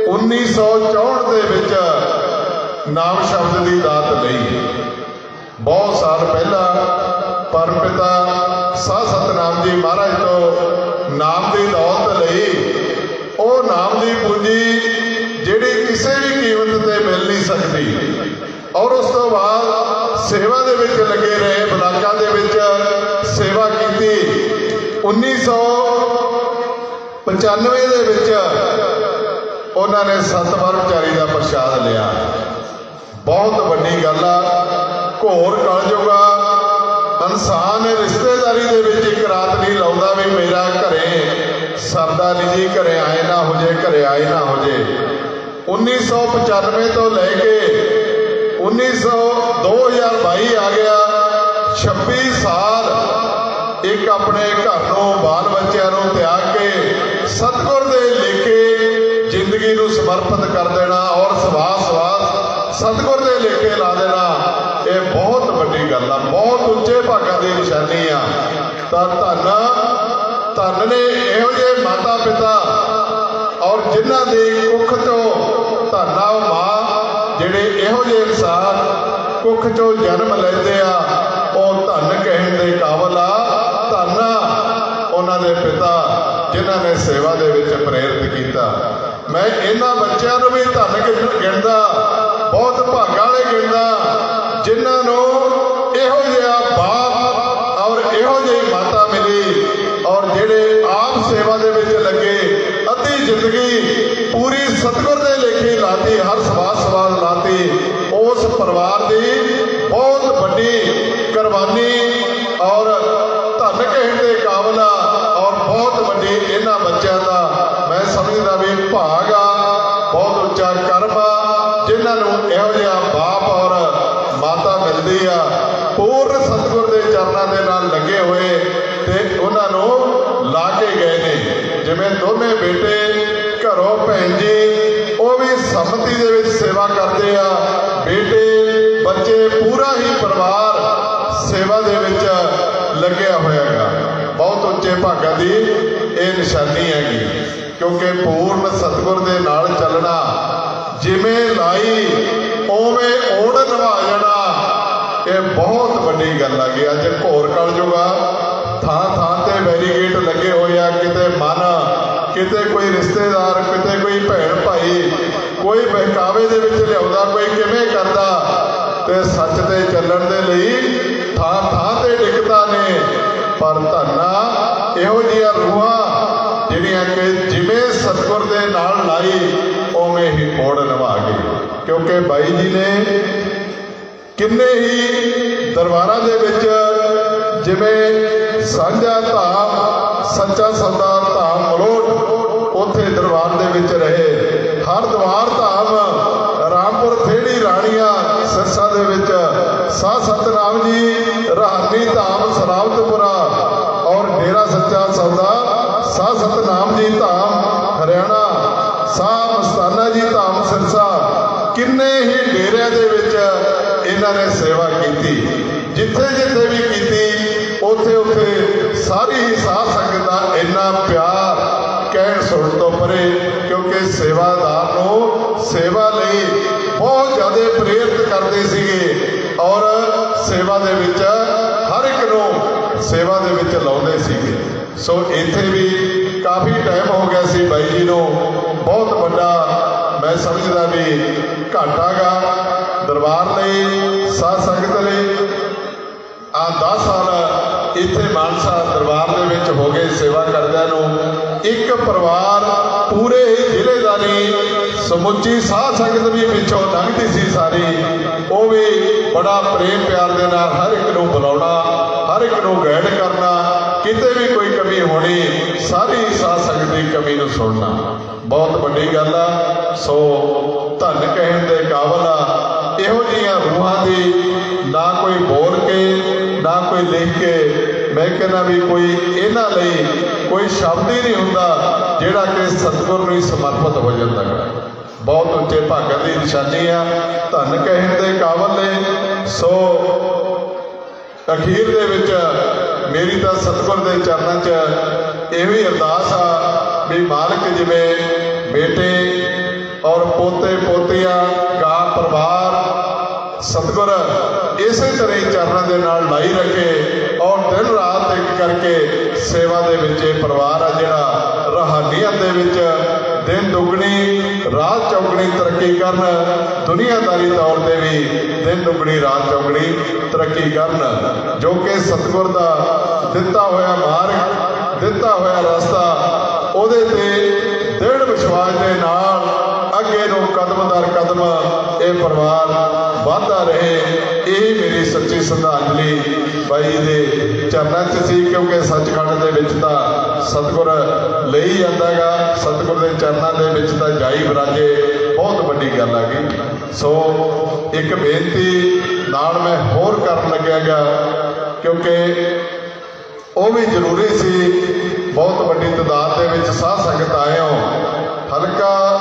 1964 ਦੇ ਵਿੱਚ ਨਾਮ ਸ਼ਬਦ ਦੀ ਦਾਤ ਲਈ। ਬਹੁਤ ਸਾਲ ਪਹਿਲਾਂ ਪਰਮ ਪਿਤਾ ਸਾਧ ਸਤਨਾਮ ਜੀ ਮਹਾਰਾਜ ਤੋਂ ਨਾਮ ਦੀ ਦੌਲਤ ਲਈ। ਉਹ ਨਾਮ ਦੀ ਪੂੰਜੀ ਜਿਹੜੀ ਕਿਸੇ ਵੀ ਕੀਮਤ ਤੇ ਮਿਲ ਨਹੀਂ ਸਕਦੀ। ਔਰ ਉਸ ਤੋਂ ਬਾਅਦ ਸੇਵਾ ਦੇ ਵਿੱਚ ਲੱਗੇ ਰਹੇ, ਬਲਾਕਾਂ ਦੇ ਵਿੱਚ ਸੇਵਾ ਕੀਤੀ। 1995 ਦੇ ਵਿੱਚ ਉਹਨਾਂ ਨੇ ਸਤਿਕਰਮਚਾਰੀ ਦਾ ਪ੍ਰਸ਼ਾਦ ਲਿਆ। ਬਹੁਤ ਵੱਡੀ ਗੱਲ ਆ। ਘੋਰ ਕਲਯੁਗ ਆ। ਇਨਸਾਨ ਰਿਸ਼ਤੇਦਾਰੀ ਦੇ ਵਿੱਚ ਇੱਕ ਰਾਤ ਨਹੀਂ ਲਾਉਂਦਾ ਵੀ ਮੇਰਾ ਘਰੇ ਸਰਦਾ ਨਹੀਂ ਜੀ, ਘਰੇ ਆਏ ਨਾ ਹੋ ਜੇ, ਘਰੇ ਆਏ ਨਾ ਹੋ ਜੇ। 1995 ਤੋਂ ਲੈ ਕੇ 2022 ਆ ਗਿਆ, 26 ਸਾਲ ਇੱਕ ਆਪਣੇ ਘਰ ਨੂੰ, ਬਾਲ ਬੱਚਿਆਂ ਨੂੰ ਤਿਆਗ ਕੇ ਸਤਿਗੁਰ ਦੇ ਲੇਖੇ ਜ਼ਿੰਦਗੀ ਨੂੰ ਸਮਰਪਿਤ ਕਰ ਦੇਣਾ ਔਰ ਸਵਾਸ ਸਤਿਗੁਰ ਦੇ ਲੇਖੇ ਲਾ ਦੇਣਾ। ਇਹ ਬਹੁਤ ਵੱਡੀ ਗੱਲ ਆ, ਬਹੁਤ ਉੱਚੇ ਭਾਗਾਂ ਦੀ ਨਿਸ਼ਾਨੀ ਆ। ਤਾਂ ਧੰਨ ਨੇ ਇਹੋ ਜਿਹੇ ਮਾਤਾ ਪਿਤਾ ਔਰ ਜਿਨ੍ਹਾਂ ਦੀ ਕੁੱਖ ਚੋਂ ਧੰਨਾ ਉਹ ਮਾਂ ਜਿਹੜੇ ਇਹੋ ਜਿਹੇ ਇਨਸਾਨ ਕੁੱਖ ਚੋਂ ਜਨਮ ਲੈਂਦੇ ਆ ਉਹ ਧੰਨ ਕਹਿਣ ਦੇ ਕਾਬਲ ਆ। ਧੰਨ ਉਹਨਾਂ ਦੇ ਪਿਤਾ ਜਿਨ੍ਹਾਂ ਨੇ ਸੇਵਾ ਦੇ ਵਿੱਚ ਪ੍ਰੇਰਿਤ ਕੀਤਾ। ਮੈਂ ਇਹਨਾਂ ਬੱਚਿਆਂ ਨੂੰ ਵੀ ਧੰਨ ਗਿਣਦਾ, ਬਹੁਤ ਭਾਗਾਂ ਵਾਲੇ ਗਿਣਦਾ ਜਿਨ੍ਹਾਂ ਨੂੰ ਇਹੋ ਜਿਹਾ ਬਾਪ ਔਰ ਇਹੋ ਜਿਹੀ ਮਾਤਾ ਮਿਲੀ ਔਰ ਜਿਹੜੇ ਆਪ ਸੇਵਾ ਦੇ ਵਿੱਚ ਲੱਗੇ। ਅੱਧੀ ਜ਼ਿੰਦਗੀ ਪੂਰੀ ਸਤਿਗੁਰ ਦੇ ਲੇਖੇ ਲਾਤੀ, ਹਰ ਸਵਾਦ ਲਾਤੀ। ਉਸ ਪਰਿਵਾਰ ਦੀ ਬਹੁਤ ਵੱਡੀ ਕੁਰਬਾਨੀ ਔਰ ਧੰਨ ਕਹਿਣ ਦੇ ਕਾਬਲ ਆ ਔਰ ਬਹੁਤ ਵੱਡੀ ਇਹਨਾਂ ਬੱਚਿਆਂ ਦਾ ਮੈਂ ਸਮਝਦਾ ਵੀ ਭਾਗ ਆ, ਬਹੁਤ ਉੱਚਾ ਕਰਮ ਆ ਜਿਨ੍ਹਾਂ ਨੂੰ ਇਹੋ ਜਿਹਾ ਬਾਪ ਔਰ ਮਾਤਾ ਮਿਲਦੀ ਆ। ਪੂਰਨ ਸਤਿਗੁਰ ਦੇ ਚਰਨਾਂ ਦੇ ਨਾਲ ਲੱਗੇ ਹੋਏ ਤੇ ਉਹਨਾਂ ਨੂੰ ਲਾ ਕੇ ਗਏ ਨੇ। ਜਿਵੇਂ ਦੋਵੇਂ ਬੇਟੇ ਘਰੋਂ ਭੈਣ ਜੀ ਉਹ ਵੀ ਸੰਮਤੀ ਦੇ ਵਿੱਚ ਸੇਵਾ ਕਰਦੇ ਆ, ਬੇਟੇ ਬੱਚੇ ਪੂਰਾ ਹੀ ਪਰਿਵਾਰ ਸੇਵਾ ਦੇ ਵਿੱਚ ਲੱਗਿਆ ਹੋਇਆ ਹੈਗਾ। ਬਹੁਤ ਉੱਚੇ ਭਾਗਾਂ ਦੀ ਇਹ ਨਿਸ਼ਾਨੀ ਹੈਗੀ, ਕਿਉਂਕਿ ਪੂਰਨ ਸਤਿਗੁਰ ਦੇ ਨਾਲ ਚੱਲਣਾ, ਜਿਵੇਂ ਲਾਈ ਉਵੇਂ ਓੜ ਨਿਭਾ ਜਾਣਾ, ਇਹ ਬਹੁਤ ਵੱਡੀ ਗੱਲ ਹੈਗੀ। ਅੱਜ ਘੋਰ ਕਲਯੁਗ ਆ, ਥਾਂ ਥਾਂ ਤੇ ਬੈਰੀਕੇਡ ਲੱਗੇ ਹੋਏ ਆ, ਕਿਤੇ ਮਨ, ਕਿਤੇ ਕੋਈ ਰਿਸ਼ਤੇਦਾਰ, ਕਿਤੇ ਕੋਈ ਭੈਣ ਭਾਈ, ਕੋਈ ਬਹਿਕਾਵੇ ਦੇ ਵਿੱਚ ਲਿਆਉਂਦਾ, ਕੋਈ ਕਿਵੇਂ ਕਰਦਾ। ਤੇ ਸੱਚ ਤੇ ਚੱਲਣ ਦੇ ਲਈ ਥਾਂ ਥਾਂ ਤੇ ਦਿੱਕਤਾਂ ਨੇ, ਪਰ ਧੰਨਾ ਇਹੋ ਜਿਹੀਆਂ ਰੂਹਾਂ ਜਿਹੜੀਆਂ ਕਿ ਜਿਵੇਂ ਸਤਿਗੁਰ ਦੇ ਨਾਲ ਲਾਈ ਉਵੇਂ ਹੀ ਓੜ ਨਿਭਾ ਗਈ। ਕਿਉਂਕਿ ਬਾਈ ਜੀ ਨੇ ਕਿੰਨੇ ਹੀ ਦਰਬਾਰਾਂ ਦੇ ਵਿੱਚ, ਜਿਵੇਂ ਸਾਂਝਾ ਧਾਮ, ਸੱਚਾ ਸੌਦਾ ਧਾਮ ਮਲੋਟ, ਉੱਥੇ ਦਰਬਾਰ ਦੇ ਵਿੱਚ ਰਹੇ। ਹਰਦੁਆਰ ਧਾਮ, ਰਾਮਪੁਰ ਥੇੜੀ ਰਾਣੀਆਂ ਸਿਰਸਾ ਦੇ ਵਿੱਚ, ਸਾਧ ਸਤਨਾਮ ਜੀ ਰਹਾਨੀ ਧਾਮ ਸਰਾਵਤਪੁਰਾ ਔਰ ਡੇਰਾ ਸੱਚਾ ਸੌਦਾ ਸਾਧ ਸਤਨਾਮ ਜੀ ਧਾਮ ਹਰਿਆਣਾ, ਸਾਧ ਮਸਤਾਨਾ ਜੀ ਧਾਮ ਸਿਰਸਾ, ਕਿੰਨੇ ਹੀ ਡੇਰਿਆਂ ਦੇ ਵਿੱਚ ਇਹਨਾਂ ਨੇ ਸੇਵਾ ਕੀਤੀ। ਜਿੱਥੇ ਜਿੱਥੇ ਵੀ ਕੀਤੀ ਉੱਥੇ ਉੱਥੇ ਸਾਰੀ ਹੀ ਸਾਧ ਸੰਗਤ ਦਾ ਇੰਨਾ ਪਿਆਰ ਕਹਿਣ ਸੁਣ ਤੋਂ ਪਰੇ, ਕਿਉਂਕਿ ਸੇਵਾਦਾਰ ਨੂੰ ਸੇਵਾ ਲਈ ਬਹੁਤ ਜ਼ਿਆਦਾ ਪ੍ਰੇਰਿਤ ਕਰਦੇ ਸੀਗੇ ਔਰ ਸੇਵਾ ਦੇ ਵਿੱਚ ਹਰ ਇੱਕ ਨੂੰ ਸੇਵਾ ਦੇ ਵਿੱਚ ਲਾਉਂਦੇ ਸੀਗੇ। ਸੋ ਇੱਥੇ ਵੀ ਕਾਫੀ ਟਾਈਮ ਹੋ ਗਿਆ ਸੀ ਬਾਈ ਜੀ ਨੂੰ, ਬਹੁਤ ਵੱਡਾ ਮੈਂ ਸਮਝਦਾ ਵੀ ਘਾਟਾ ਗਾ ਦਰਬਾਰ ਲਈ, ਸਾਧ ਸੰਗਤ ਲਈ। 10 ਸਾਲ ਇੱਥੇ ਮਾਨਸਾ ਦਰਬਾਰ ਦੇ ਵਿੱਚ ਹੋ ਗਏ ਸੇਵਾ ਕਰਦਿਆਂ ਨੂੰ। ਇੱਕ ਪਰਿਵਾਰ ਪੂਰੇ ਜ਼ਿਲ੍ਹੇ ਦਾ ਨਹੀਂ, ਸਮੁੱਚੀ ਸਾਧ ਸੰਗਤ ਵੀ ਪਿੱਛੋਂ ਲੰਘਦੀ ਸੀ ਸਾਰੀ, ਉਹ ਵੀ ਬੜਾ ਪ੍ਰੇਮ ਪਿਆਰ ਦੇ ਨਾਲ ਹਰ ਇੱਕ ਨੂੰ ਬੁਲਾਉਣਾ, ਹਰ ਇੱਕ ਨੂੰ ਗਾਈਡ ਕਰਨਾ, ਕਿਤੇ ਵੀ ਕੋਈ ਕਮੀ ਹੋਣੀ ਸਾਰੀ ਸਾਧ ਸੰਗਤ ਦੀ ਕਮੀ ਨੂੰ ਸੁਣਨਾ ਬਹੁਤ ਵੱਡੀ ਗੱਲ ਆ। ਸੋ ਧੰਨ ਕਹਿਣ ਦੇ ਕਾਬਲ ਆ ਇਹੋ ਜਿਹੀਆਂ ਰੂਹਾਂ ਦੀ, ਨਾ ਕੋਈ ਬੋਲ ਕੇ ਨਾ ਕੋਈ ਲਿਖ ਕੇ। ਮੈਂ ਕਹਿੰਦਾ ਵੀ ਕੋਈ ਇਹਨਾਂ ਲਈ ਕੋਈ ਸ਼ਬਦ ਹੀ ਨਹੀਂ ਹੁੰਦਾ ਜਿਹੜਾ ਕਿ ਸਤਿਗੁਰ ਨੂੰ ਹੀ ਸਮਰਪਿਤ ਹੋ ਜਾਂਦਾ ਹੈ। ਬਹੁਤ ਉੱਚੇ ਭਾਗਾਂ ਦੀ ਨਿਸ਼ਾਨੀ ਆ, ਧੰਨ ਕਹਿਣ ਦੇ ਕਾਬਲ ਨੇ। ਸੋ ਅਖੀਰ ਦੇ ਵਿੱਚ ਮੇਰੀ ਤਾਂ ਸਤਿਗੁਰ ਦੇ ਚਰਨਾਂ 'ਚ ਇਹੋ ਹੀ ਅਰਦਾਸ ਆ ਵੀ ਮਾਲਕ ਜਿਵੇਂ ਬੇਟੇ ਔਰ ਪੋਤੇ ਪੋਤੀਆਂ ਗਾਂ ਪਰਿਵਾਰ ਸਤਿਗੁਰ ਇਸੇ ਤਰ੍ਹਾਂ ਹੀ ਚਰਨਾਂ ਦੇ ਨਾਲ ਲਾਈ ਰੱਖੇ ਔਰ ਦਿਨ ਰਾਤ ਇੱਕ ਕਰਕੇ ਸੇਵਾ ਦੇ ਵਿੱਚ ਇਹ ਪਰਿਵਾਰ ਆ ਜਿਹੜਾ ਰੂਹਾਨੀਅਤ ਦੇ ਵਿੱਚ ਦਿਨ ਦੁੱਗਣੀ ਰਾਤ ਚੌਗਣੀ ਤਰੱਕੀ ਕਰਨ, ਦੁਨੀਆਦਾਰੀ ਤੌਰ ਤੇ ਵੀ ਦਿਨ ਦੁੱਗਣੀ ਰਾਤ ਚੌਗਣੀ ਤਰੱਕੀ ਕਰਨ, ਜੋ ਕਿ ਸਤਿਗੁਰ ਦਾ ਦਿੱਤਾ ਹੋਇਆ ਮਾਰਗ, ਦਿੱਤਾ ਹੋਇਆ ਰਸਤਾ, ਉਹਦੇ ਤੇ ਦ੍ਰਿੜ ਵਿਸ਼ਵਾਸ ਦੇ ਨਾਲ ਅੱਗੇ ਨੂੰ ਕਦਮ ਦਰ ਕਦਮ ਇਹ ਪਰਿਵਾਰ ਵਧਦਾ ਰਹੇ। ਇਹ ਮੇਰੀ ਸੱਚੀ ਸ਼ਰਧਾਂਜਲੀ ਬਾਈ ਦੇ ਚਰਨਾਂ 'ਚ ਸੀ, ਕਿਉਂਕਿ ਸੱਚਖੰਡ ਦੇ ਵਿੱਚ ਤਾਂ ਸਤਿਗੁਰ ਲਈ ਜਾਂਦਾ ਗਾ, ਸਤਿਗੁਰ ਦੇ ਚਰਨਾਂ ਦੇ ਵਿੱਚ ਤਾਂ ਜਾਈ ਬਰਾਜੇ, ਬਹੁਤ ਵੱਡੀ ਗੱਲ ਹੈਗੀ। ਸੋ ਇੱਕ ਬੇਨਤੀ ਨਾਲ ਮੈਂ ਹੋਰ ਕਰਨ ਲੱਗਿਆ ਗਾ, ਕਿਉਂਕਿ ਉਹ ਵੀ ਜ਼ਰੂਰੀ ਸੀ। ਬਹੁਤ ਵੱਡੀ ਤਾਦਾਦ ਦੇ ਵਿੱਚ ਸਾਧ ਸੰਗਤ ਆਏ ਹੋ। ਹਲਕਾ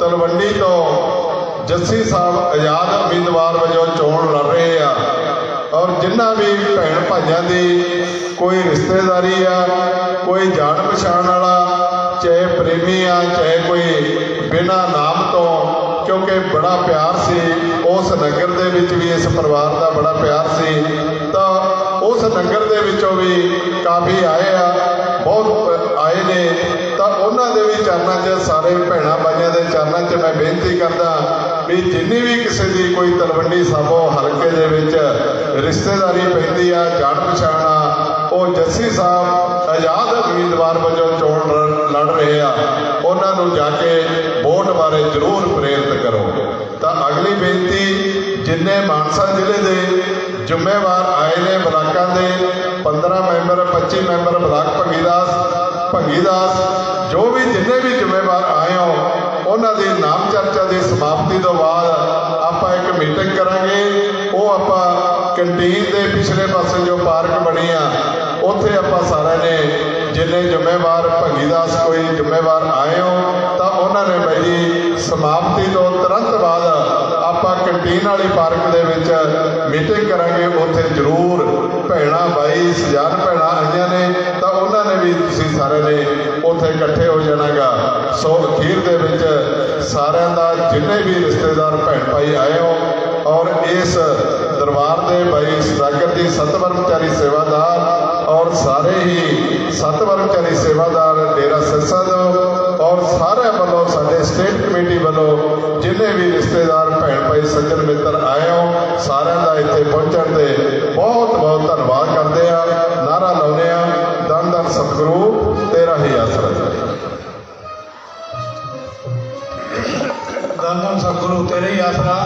ਤਲਵੰਡੀ ਤੋਂ ਜੱਸੀ ਸਾਹਿਬ ਆਜ਼ਾਦ ਉਮੀਦਵਾਰ ਵਜੋਂ ਚੋਣ ਲੜ ਰਹੇ ਆ। ਔਰ ਜਿੰਨਾ ਵੀ ਭੈਣ ਭਾਈਆਂ ਦੀ ਕੋਈ ਰਿਸ਼ਤੇਦਾਰੀ ਆ, ਕੋਈ ਜਾਣ ਪਛਾਣ ਵਾਲਾ, ਚਾਹੇ ਪ੍ਰੇਮੀ ਆ, ਚਾਹੇ ਕੋਈ ਬਿਨਾਂ ਨਾਮ ਤੋਂ, ਕਿਉਂਕਿ ਬੜਾ ਪਿਆਰ ਸੀ ਉਸ ਨਗਰ ਦੇ ਵਿੱਚ ਵੀ, ਇਸ ਪਰਿਵਾਰ ਦਾ ਬੜਾ ਪਿਆਰ ਸੀ, ਤਾਂ ਉਸ ਨਗਰ ਦੇ ਵਿੱਚੋਂ ਵੀ ਕਾਫੀ ਆਏ ਆ, ਬਹੁਤ ਆਏ ਨੇ। ਤਾਂ ਉਹਨਾਂ ਦੇ ਵੀ ਚਰਨਾਂ 'ਚ, ਸਾਰੇ ਭੈਣਾਂ ਭਾਈਆਂ ਦੇ ਚਰਨਾਂ 'ਚ ਮੈਂ ਬੇਨਤੀ ਕਰਦਾ ਵੀ ਜਿੰਨੀ ਵੀ ਕਿਸੇ ਦੀ ਕੋਈ ਤਲਵੰਡੀ ਸਾਬੋ ਹਲਕੇ ਦੇ ਵਿੱਚ ਰਿਸ਼ਤੇਦਾਰੀ ਪੈਂਦੀ ਆ, ਜਾਣ ਪਛਾਣ ਆ, ਉਹ ਜੱਸੀ ਸਾਹਿਬ ਆਜ਼ਾਦ ਉਮੀਦਵਾਰ ਵਜੋਂ ਚੋਣ ਲੜ ਰਹੇ ਆ, ਉਹਨਾਂ ਨੂੰ ਜਾ ਕੇ ਵੋਟ ਬਾਰੇ ਜ਼ਰੂਰ ਪ੍ਰੇਰਿਤ ਕਰੋ। ਤਾਂ ਅਗਲੀ ਬੇਨਤੀ, ਜਿੰਨੇ ਮਾਨਸਾ ਜ਼ਿਲ੍ਹੇ ਦੇ ਜ਼ਿੰਮੇਵਾਰ ਆਏ ਨੇ ਬਲਾਕਾਂ ਦੇ 15 ਮੈਂਬਰ 25 ਮੈਂਬਰ ਬਲਾਕ ਭੰਗੀਦਾਸ ਜੋ ਵੀ ਜਿੰਨੇ ਵੀ ਜ਼ਿੰਮੇਵਾਰ ਆਏ ਹੋ, ਉਹਨਾਂ ਦੀ ਨਾਮ ਚਰਚਾ ਦੀ ਸਮਾਪਤੀ ਤੋਂ ਬਾਅਦ ਆਪਾਂ ਇੱਕ ਮੀਟਿੰਗ ਕਰਾਂਗੇ। ਉਹ ਆਪਾਂ ਕੰਟੀਨ ਦੇ ਪਿਛਲੇ ਪਾਸੇ ਜੋ ਪਾਰਕ ਬਣੀ ਆ, ਉੱਥੇ ਆਪਾਂ ਸਾਰਿਆਂ ਨੇ ਜਿੰਨੇ ਜ਼ਿੰਮੇਵਾਰ ਭੰਗੀਦਾਸ ਕੋਈ ਜ਼ਿੰਮੇਵਾਰ ਆਏ ਹੋ, ਤਾਂ ਉਹਨਾਂ ਨੇ ਬਾਈ ਜੀ ਸਮਾਪਤੀ ਤੋਂ ਤੁਰੰਤ ਬਾਅਦ ਆਪਾਂ ਕੰਟੀਨ ਵਾਲੀ ਪਾਰਕ ਦੇ ਵਿੱਚ ਮੀਟਿੰਗ ਕਰਾਂਗੇ। ਉੱਥੇ ਜ਼ਰੂਰ ਭੈਣਾਂ ਬਾਈ ਸਜਾਨ ਭੈਣਾਂ ਆਈਆਂ ਨੇ, ਤਾਂ ਉਹਨਾਂ ਨੇ ਵੀ ਤੁਸੀਂ ਸਾਰਿਆਂ ਨੇ ਉੱਥੇ ਇਕੱਠੇ ਹੋ ਜਾਣਾਗਾ। ਸੋ ਅਖੀਰ ਦੇ ਵਿੱਚ ਸਾਰਿਆਂ ਦਾ ਜਿੰਨੇ ਵੀ ਰਿਸ਼ਤੇਦਾਰ ਭੈਣ ਭਾਈ ਆਏ ਹੋ, ਔਰ ਇਸ ਦਰਬਾਰ ਦੇ ਬਾਈ ਸਦਾਗਰ ਦੀ ਸਤਿਬਰਮਚਾਰੀ ਸੇਵਾਦਾਰ ਔਰ ਸਾਰੇ ਹੀ ਸਤਿਬਰਮਚਾਰੀ ਸੇਵਾਦਾਰ ਡੇਰਾ ਸਿਰਸਾ ਤੋਂ ਔਰ ਸਾਰਿਆਂ ਵੱਲੋਂ, ਸਾਡੇ ਸਟੇਟ ਕਮੇਟੀ ਵੱਲੋਂ ਜਿੰਨੇ ਵੀ ਰਿਸ਼ਤੇਦਾਰ ਭੈਣ ਭਾਈ ਸੱਜਣ ਮਿੱਤਰ ਆਏ ਹੋ, ਸਾਰਿਆਂ ਦਾ ਇੱਥੇ ਪਹੁੰਚਣ ਤੇ ਬਹੁਤ ਬਹੁਤ ਧੰਨਵਾਦ ਕਰਦੇ ਆ। ਨਾਰਾ ਲਾਉਂਦੇ ਆ, ਧੰਨ ਧੰਨ ਸਤਿਗੁਰੂ ਤੇਰਾ ਹੀ ਆਸਰਾ। ਧੰਨ ਧੰਨ ਸਤਿਗੁਰੂ ਤੇਰਾ ਹੀ ਆਸਰਾ।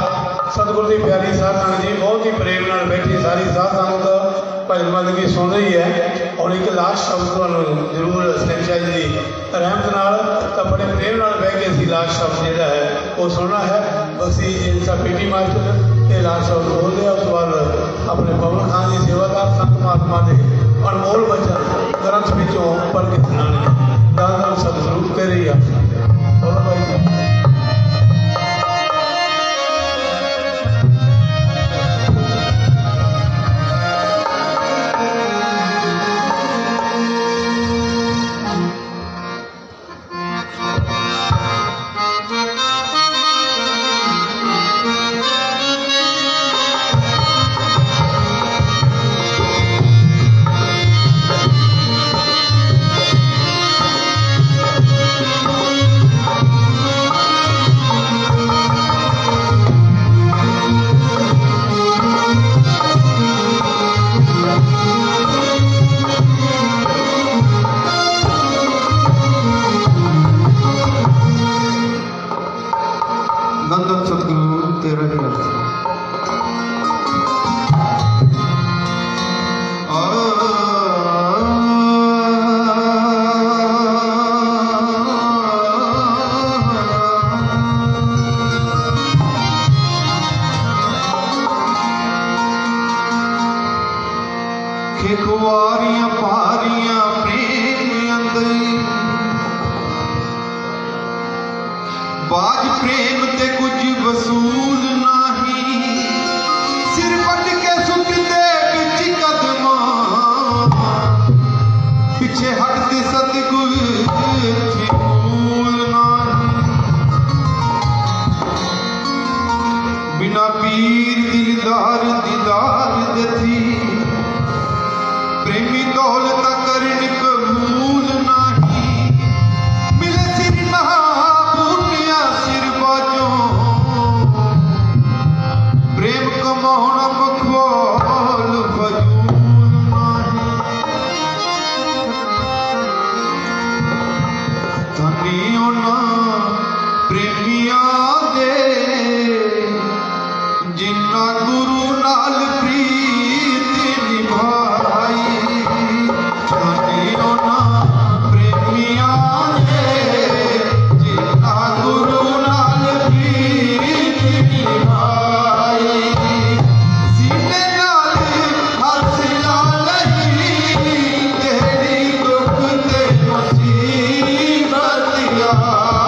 ਸਤਿਗੁਰੂ ਦੀ ਪਿਆਰੀ ਸਾਧ ਸੰਗਤ ਜੀ, ਬਹੁਤ ਹੀ ਪ੍ਰੇਮ ਨਾਲ ਬੈਠੀ ਸਾਰੀ ਸਾਧ ਸੰਗਤ ਭਜਨ ਬੰਦਗੀ ਸੁਣ ਰਹੀ ਹੈ। ਔਰ ਇੱਕ ਲਾਸਟ ਸ਼ਬਦ ਤੁਹਾਨੂੰ ਜ਼ਰੂਰ ਸਿੰਘ ਜੀ ਦੀ ਰਹਿਮਤ ਨਾਲ, ਤਾਂ ਬੜੇ ਪ੍ਰੇਮ ਨਾਲ ਬਹਿ ਕੇ ਅਸੀਂ ਲਾਸਟ ਸ਼ਬਦ ਜਿਹੜਾ ਹੈ ਉਹ ਸੁਣਨਾ ਹੈ। ਅਸੀਂ ਇਨਸਾ ਪੀਟੀ ਮਾਸਟਰ ਇਹ ਲਾਸਟ ਸ਼ਬਦ ਬੋਲਦੇ ਆ, ਉਸ ਤੋਂ ਬਾਅਦ ਆਪਣੇ ਪਵਨ ਖਾਨ ਜੀ ਸੇਵਾਦਾਰ ਸੰਤ ਮਹਾਤਮਾ ਦੇ ਅਨਮੋਲ ਬਚਨ ਗ੍ਰੰਥ ਵਿੱਚੋਂ ਪੜ੍ਹ ਕੇ ਸੁਣਾਉਣਗੇ। ਧੰਨ ਧੰਨ ਸਤਿਗੁਰੂ ਤੇਰੇ ਹੀ ਆਸਰਾ। ਬੋਲੋ ਭਾਈ ਜੀ। धन सतगुरु तेरा ही आसरा। खेखवारियां पारियां प्रेम अंदर बाज प्रेम ते कुछ वसूल नाही, सिर पट के सुट दे बिच कदमां, पिछे हटते सतगुर थी भूल नाही। बिना पीर दिलदार दीदार दे थी, प्रेमी दौलत करन कबूल नाही। मिले सिर नहा बूटिया सिर बाजो, प्रेम कमाउण बखवाल फजूल नाही। धनी उन्हां प्रेमियां दे जिन्ना गुरु नाल प्रीत निभाई। धनी उन्हां प्रेमियां दे जिन्ना गुरु नाल प्रीत निभाई। सीने नाल हथ नाल ही तेरी दुख ते मुसीबत आई।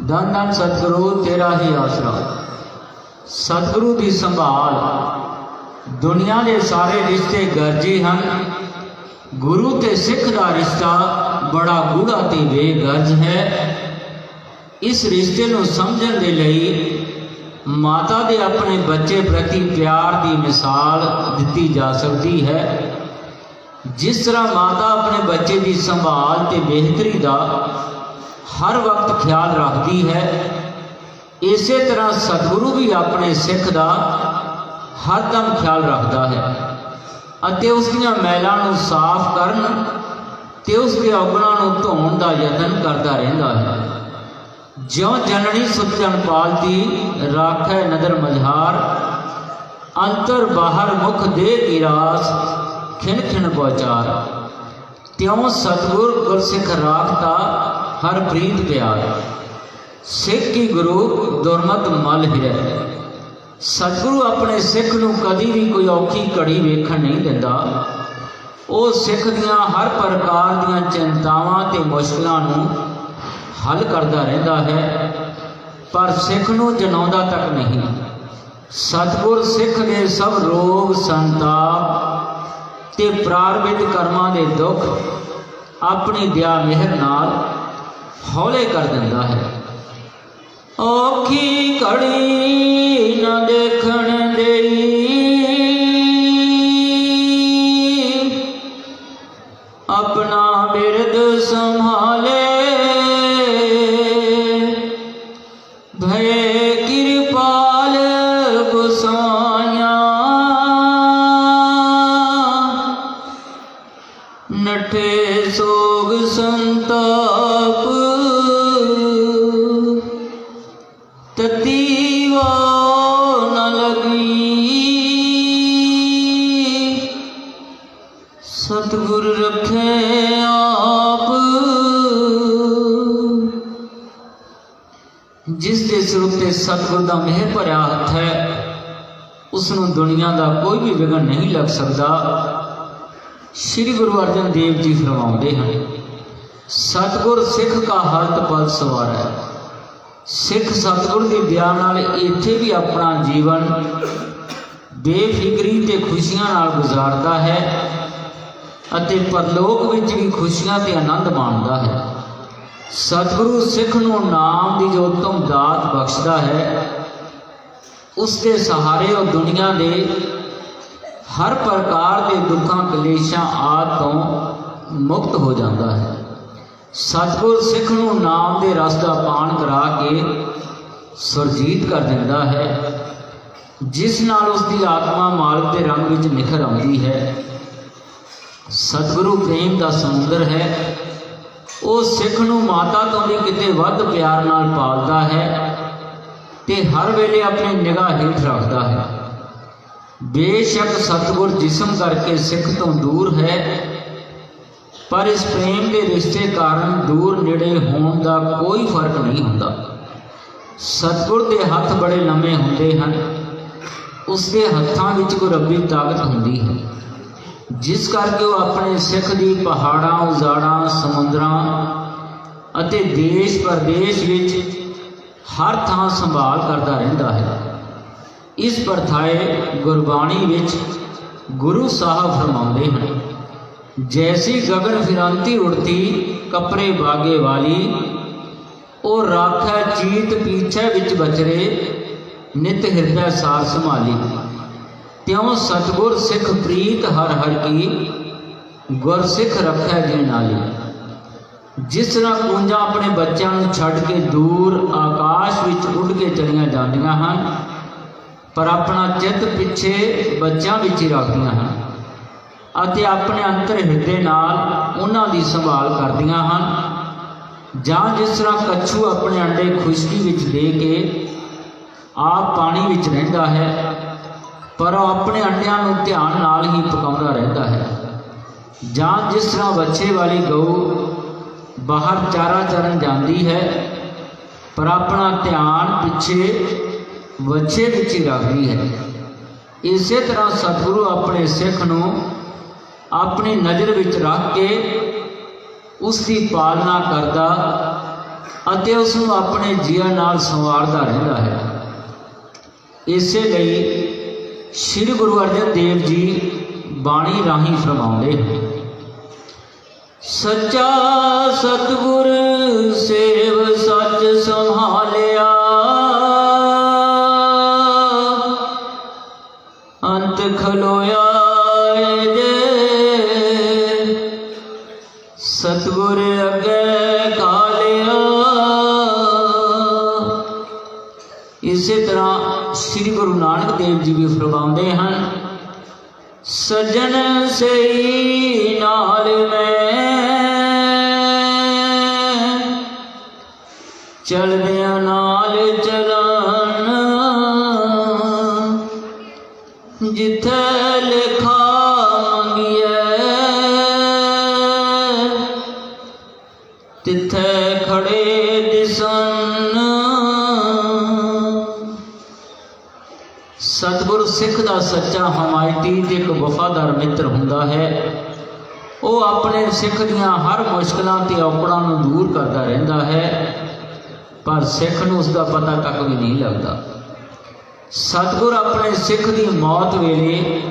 ਧੰਨ ਧੰਨ ਸਤਿਗੁਰੂ ਤੇਰਾ ਹੀ ਆਸਰਾ। ਸਤਿਗੁਰੂ ਦੀ ਸੰਭਾਲ। ਦੁਨੀਆ ਦੇ ਸਾਰੇ ਰਿਸ਼ਤੇ ਗਰਜੀ ਹਨ, ਗੁਰੂ ਤੇ ਸਿੱਖ ਦਾ ਰਿਸ਼ਤਾ ਬੜਾ ਗੂੜਾ ਤੇ ਬੇਗਰਜ ਹੈ। ਇਸ ਰਿਸ਼ਤੇ ਨੂੰ ਸਮਝਣ ਦੇ ਲਈ ਮਾਤਾ ਦੇ ਆਪਣੇ ਬੱਚੇ ਪ੍ਰਤੀ ਪਿਆਰ ਦੀ ਮਿਸਾਲ ਦਿੱਤੀ ਜਾ ਸਕਦੀ ਹੈ। ਜਿਸ ਤਰ੍ਹਾਂ ਮਾਤਾ ਆਪਣੇ ਬੱਚੇ ਦੀ ਸੰਭਾਲ ਤੇ ਬਿਹਤਰੀ ਦਾ ਹਰ ਵਕਤ ਖਿਆਲ ਰੱਖਦੀ ਹੈ, ਇਸੇ ਤਰ੍ਹਾਂ ਸਤਿਗੁਰੂ ਵੀ ਆਪਣੇ ਸਿੱਖ ਦਾ ਹਰਦਮ ਖਿਆਲ ਰੱਖਦਾ ਹੈ ਅਤੇ ਉਸ ਦੀਆਂ ਮੈਲਾਂ ਨੂੰ ਸਾਫ਼ ਕਰਨ ਤੇ ਉਸ ਦੇ ਔਗਣਾਂ ਨੂੰ ਧੋਣ ਦਾ ਯਤਨ ਕਰਦਾ ਰਹਿੰਦਾ ਹੈ। ਜਿਉਂ ਜਨਨੀ ਸੁਤਜਨ ਪਾਲਤੀ, ਰਾਖੈ ਨਦਰ ਮਝਾਰ, ਅੰਤਰ ਬਾਹਰ ਮੁਖ ਦੇ ਕੀ ਰਾਸ, ਖਿਨ ਖਿਨ ਪਹੁੰਚਾਰ। ਤਿਉਂ ਸਤਿਗੁਰ ਗੁਰਸਿੱਖ ਰਾਖਤਾ, ਹਰ ਪ੍ਰੀਤ ਪਿਆਰ। ਸਿੱਖ ਕੀ ਗੁਰੂ ਦੁਰਮਤ ਮਲ ਹਿਰੈ। ਸਤਿਗੁਰੂ ਆਪਣੇ ਸਿੱਖ ਨੂੰ ਕਦੀ ਵੀ ਕੋਈ ਔਖੀ ਘੜੀ ਵੇਖਣ ਨਹੀਂ ਦਿੰਦਾ। ਉਹ ਸਿੱਖ ਦੀਆਂ ਹਰ ਪ੍ਰਕਾਰ ਦੀਆਂ ਚਿੰਤਾਵਾਂ ਤੇ ਮੁਸ਼ਕਲਾਂ ਨੂੰ ਹੱਲ ਕਰਦਾ ਰਹਿੰਦਾ ਹੈ, ਪਰ ਸਿੱਖ ਨੂੰ ਜਨਾਉਂਦਾ ਤੱਕ ਨਹੀਂ। ਸਤਿਗੁਰ ਸਿੱਖ ਦੇ ਸਭ ਰੋਗ ਸੰਤਾਪ ਤੇ ਪ੍ਰਾਰਬਿਧ ਕਰਮਾਂ ਦੇ ਦੁੱਖ ਆਪਣੀ ਦਇਆ ਮਿਹਰ ਨਾਲ ਹੌਲੇ ਕਰ ਦਿੰਦਾ ਹੈ। ਔਖੀ ਘੜੀ ਨਾ ਦੇਖਣ ਦੇਈ, ਆਪਣਾ ਬਿਰਦ ਸੰਭਾਲੇ, ਭਏ ਕਿਰਪਾਲ ਗੁਸਾਈਆਂ, ਨਠੇ ਸੋਗ ਸੰਤਾਪ, ਤਤੀਵਾ ਨ ਲਗੀ। ਸਤਿਗੁਰ ਰੱਖੇ ਆਪ। ਜਿਸ ਦੇ ਸਿਰ ਉੱਤੇ ਸਤਿਗੁਰ ਦਾ ਮਿਹਰ ਭਰਿਆ ਹੱਥ ਹੈ, ਉਸ ਨੂੰ ਦੁਨੀਆ ਦਾ ਕੋਈ ਵੀ ਵਿਘਨ ਨਹੀਂ ਲੱਗ ਸਕਦਾ। ਸ਼੍ਰੀ ਗੁਰੂ ਅਰਜਨ ਦੇਵ ਜੀ ਫਰਮਾਉਂਦੇ ਹਨ, ਸਤਿਗੁਰ ਸਿੱਖ ਕਾ ਹਰਤ ਪਲ ਸਵਾਰ ਹੈ। ਸਿੱਖ ਸਤਿਗੁਰ ਦੀ ਦਇਆ ਨਾਲ ਇੱਥੇ ਵੀ ਆਪਣਾ ਜੀਵਨ ਬੇਫਿਕਰੀ ਤੇ ਖੁਸ਼ੀਆਂ ਨਾਲ ਗੁਜ਼ਾਰਦਾ ਹੈ ਅਤੇ ਪਰਲੋਕ ਵਿੱਚ ਵੀ ਖੁਸ਼ੀਆਂ ਤੇ ਆਨੰਦ ਮਾਣਦਾ ਹੈ। ਸਤਿਗੁਰੂ ਸਿੱਖ ਨੂੰ ਨਾਮ ਦੀ ਜੋ ਉੱਤਮ ਦਾਤ ਬਖਸ਼ਦਾ ਹੈ, ਉਸ ਦੇ ਸਹਾਰੇ ਉਹ ਦੁਨੀਆ ਦੇ ਹਰ ਪ੍ਰਕਾਰ ਦੇ ਦੁੱਖਾਂ ਕਲੇਸ਼ਾਂ ਆਦਿ ਤੋਂ ਮੁਕਤ ਹੋ ਜਾਂਦਾ ਹੈ। ਸਤਿਗੁਰ ਸਿੱਖ ਨੂੰ ਨਾਮ ਦੇ ਰਸ ਦਾ ਪਾਨ ਕਰਾ ਕੇ ਸੁਰਜੀਤ ਕਰ ਦਿੰਦਾ ਹੈ, ਜਿਸ ਨਾਲ ਉਸ ਦੀ ਆਤਮਾ ਮਾਲਕ ਦੇ ਰੰਗ ਵਿੱਚ ਨਿਖਰ ਆਉਂਦੀ ਹੈ। ਸਤਿਗੁਰੂ ਪ੍ਰੇਮ ਦਾ ਸਮੁੰਦਰ ਹੈ। ਉਹ ਸਿੱਖ ਨੂੰ ਮਾਤਾ ਤੋਂ ਵੀ ਕਿਤੇ ਵੱਧ ਪਿਆਰ ਨਾਲ ਪਾਲਦਾ ਹੈ ਤੇ ਹਰ ਵੇਲੇ ਆਪਣੀ ਨਿਗਾਹ ਹੇਠ ਰੱਖਦਾ ਹੈ। ਬੇਸ਼ੱਕ ਸਤਿਗੁਰ ਜਿਸਮ ਕਰਕੇ ਸਿੱਖ ਤੋਂ ਦੂਰ ਹੈ, ਪਰ ਇਸ ਪ੍ਰੇਮ ਦੇ ਰਿਸ਼ਤੇ ਕਾਰਨ ਦੂਰ ਨੇੜੇ ਹੋਣ ਦਾ ਕੋਈ ਫਰਕ ਨਹੀਂ ਹੁੰਦਾ। ਸਤਿਗੁਰ ਦੇ ਹੱਥ ਬੜੇ ਲੰਮੇ ਹੁੰਦੇ ਹਨ। ਉਸ ਦੇ ਹੱਥਾਂ ਵਿੱਚ ਕੋਈ ਰੱਬੀ ਤਾਕਤ ਹੁੰਦੀ ਹੈ, ਜਿਸ ਕਰਕੇ ਉਹ ਆਪਣੇ ਸਿੱਖ ਦੀ ਪਹਾੜਾਂ, ਉਜਾੜਾਂ, ਸਮੁੰਦਰਾਂ ਅਤੇ ਦੇਸ਼ ਪ੍ਰਦੇਸ਼ ਵਿੱਚ ਹਰ ਥਾਂ ਸੰਭਾਲ ਕਰਦਾ ਰਹਿੰਦਾ ਹੈ। ਇਸ ਪਰਥਾਏ ਗੁਰਬਾਣੀ ਵਿੱਚ ਗੁਰੂ ਸਾਹਿਬ ਫਰਮਾਉਂਦੇ ਹਨ, ਜੈਸੀ ਗगन ਫਿਰੰਤੀ ਉੜਤੀ ਕਪੜੇ ਬਾਗੇ ਵਾਲੀ, ਉਹ ਰਾਖੈ ਚੀਤ ਪੀਛੇ ਵਿੱਚ ਬਚਰੇ, ਨਿਤ ਹਿਰਦੈ ਸਾਰ ਸੰਭਾਲੀ। ਤਿਉਂ ਸਤਿਗੁਰ ਸਿੱਖ ਪ੍ਰੀਤ ਹਰ ਹਰ ਕੀ, ਗੁਰ ਸਿੱਖ ਰੱਖੈ ਜੀ ਨਾਲੀ। ਜਿਸ ਤਰ੍ਹਾਂ ਕੂੰਜਾਂ ਆਪਣੇ ਬੱਚਿਆਂ ਨੂੰ ਛੱਡ ਕੇ ਦੂਰ ਆਕਾਸ਼ ਵਿੱਚ ਉੱਡ ਕੇ ਚਲੀਆਂ ਜਾਂਦੀਆਂ ਹਨ, ਪਰ ਆਪਣਾ ਚਿੱਤ ਪਿੱਛੇ ਬੱਚਿਆਂ ਵਿੱਚ ਹੀ ਰੱਖਦੀਆਂ ਹਨ ਅਤੇ ਆਪਣੇ ਅੰਤਰ ਹਿਰਦੇ ਨਾਲ ਉਹਨਾਂ ਦੀ ਸੰਭਾਲ ਕਰਦੀਆਂ ਹਨ। ਜਾਂ ਜਿਸ ਤਰ੍ਹਾਂ ਕੱਛੂ ਆਪਣੇ ਅੰਡੇ ਖੁਸ਼ਕੀ ਵਿੱਚ ਦੇ ਕੇ ਆਪ ਪਾਣੀ ਵਿੱਚ ਰਹਿੰਦਾ ਹੈ, ਪਰ ਉਹ ਆਪਣੇ ਅੰਡਿਆਂ ਨੂੰ ਧਿਆਨ ਨਾਲ ਹੀ ਪਕਾਉਂਦਾ ਰਹਿੰਦਾ ਹੈ। ਜਾਂ ਜਿਸ ਤਰ੍ਹਾਂ ਵੱਛੇ ਵਾਲੀ ਗਊ ਬਾਹਰ ਚਾਰਾ ਚਰਨ ਜਾਂਦੀ ਹੈ, ਪਰ ਆਪਣਾ ਧਿਆਨ ਪਿੱਛੇ ਵੱਛੇ ਵਿੱਚ ਹੀ ਰੱਖਦੀ ਹੈ। ਇਸੇ ਤਰ੍ਹਾਂ ਸਤਿਗੁਰੂ ਆਪਣੇ ਸਿੱਖ ਨੂੰ ਆਪਣੀ ਨਜ਼ਰ ਵਿੱਚ ਰੱਖ ਕੇ ਉਸ ਦੀ ਪਾਲਣਾ ਕਰਦਾ ਅਤੇ ਉਸ ਨੂੰ ਆਪਣੇ ਜੀਵਨ ਨਾਲ ਸੰਵਾਰਦਾ ਰਹਿੰਦਾ ਹੈ। ਇਸੇ ਲਈ ਸ੍ਰੀ ਗੁਰੂ ਅਰਜਨ ਦੇਵ ਜੀ ਬਾਣੀ ਰਾਹੀਂ ਫਰਮਾਉਂਦੇ ਹਨ, ਸੱਚਾ ਸਤਿਗੁਰ ਸੇਵ ਸੱਚ ਸੰਭਾਲਿਆ, ਅੰਤ ਖਲੋਇਆ ਜੇ ਸਤਿਗੁਰ ਅੱਗੇ ਕਾਲਿਆ। ਇਸੇ ਤਰ੍ਹਾਂ ਸ੍ਰੀ ਗੁਰੂ ਨਾਨਕ ਦੇਵ ਜੀ ਵੀ ਫਰਮਾਉਂਦੇ ਹਨ, ਸਜਣ ਸਈ ਨਾਲ ਮੈਂ ਚਲਦਿਆਂ ਨਾਲ ਚਲਣ, ਜਿੱਥੇ ਲਿਖਾ ਮੰਗੀਏ ਤਿੱਥੇ ਖੜੇ ਦਿਸਣ। ਸਤਿਗੁਰ ਸਿੱਖ ਦਾ ਸੱਚਾ ਹਮਾਇਤੀ ਤੇ ਇੱਕ ਵਫਾਦਾਰ ਮਿੱਤਰ ਹੁੰਦਾ ਹੈ। ਉਹ ਆਪਣੇ ਸਿੱਖ ਦੀਆਂ ਹਰ ਮੁਸ਼ਕਲਾਂ ਤੇ ਔਕੜਾਂ ਨੂੰ ਦੂਰ ਕਰਦਾ ਰਹਿੰਦਾ ਹੈ, ਪਰ ਸਿੱਖ ਨੂੰ ਉਸ ਦਾ ਪਤਾ ਤੱਕ ਵੀ ਨਹੀਂ ਲੱਗਦਾ। ਸਤਿਗੁਰ ਆਪਣੇ ਸਿੱਖ ਦੀ ਮੌਤ ਵੇਲੇ,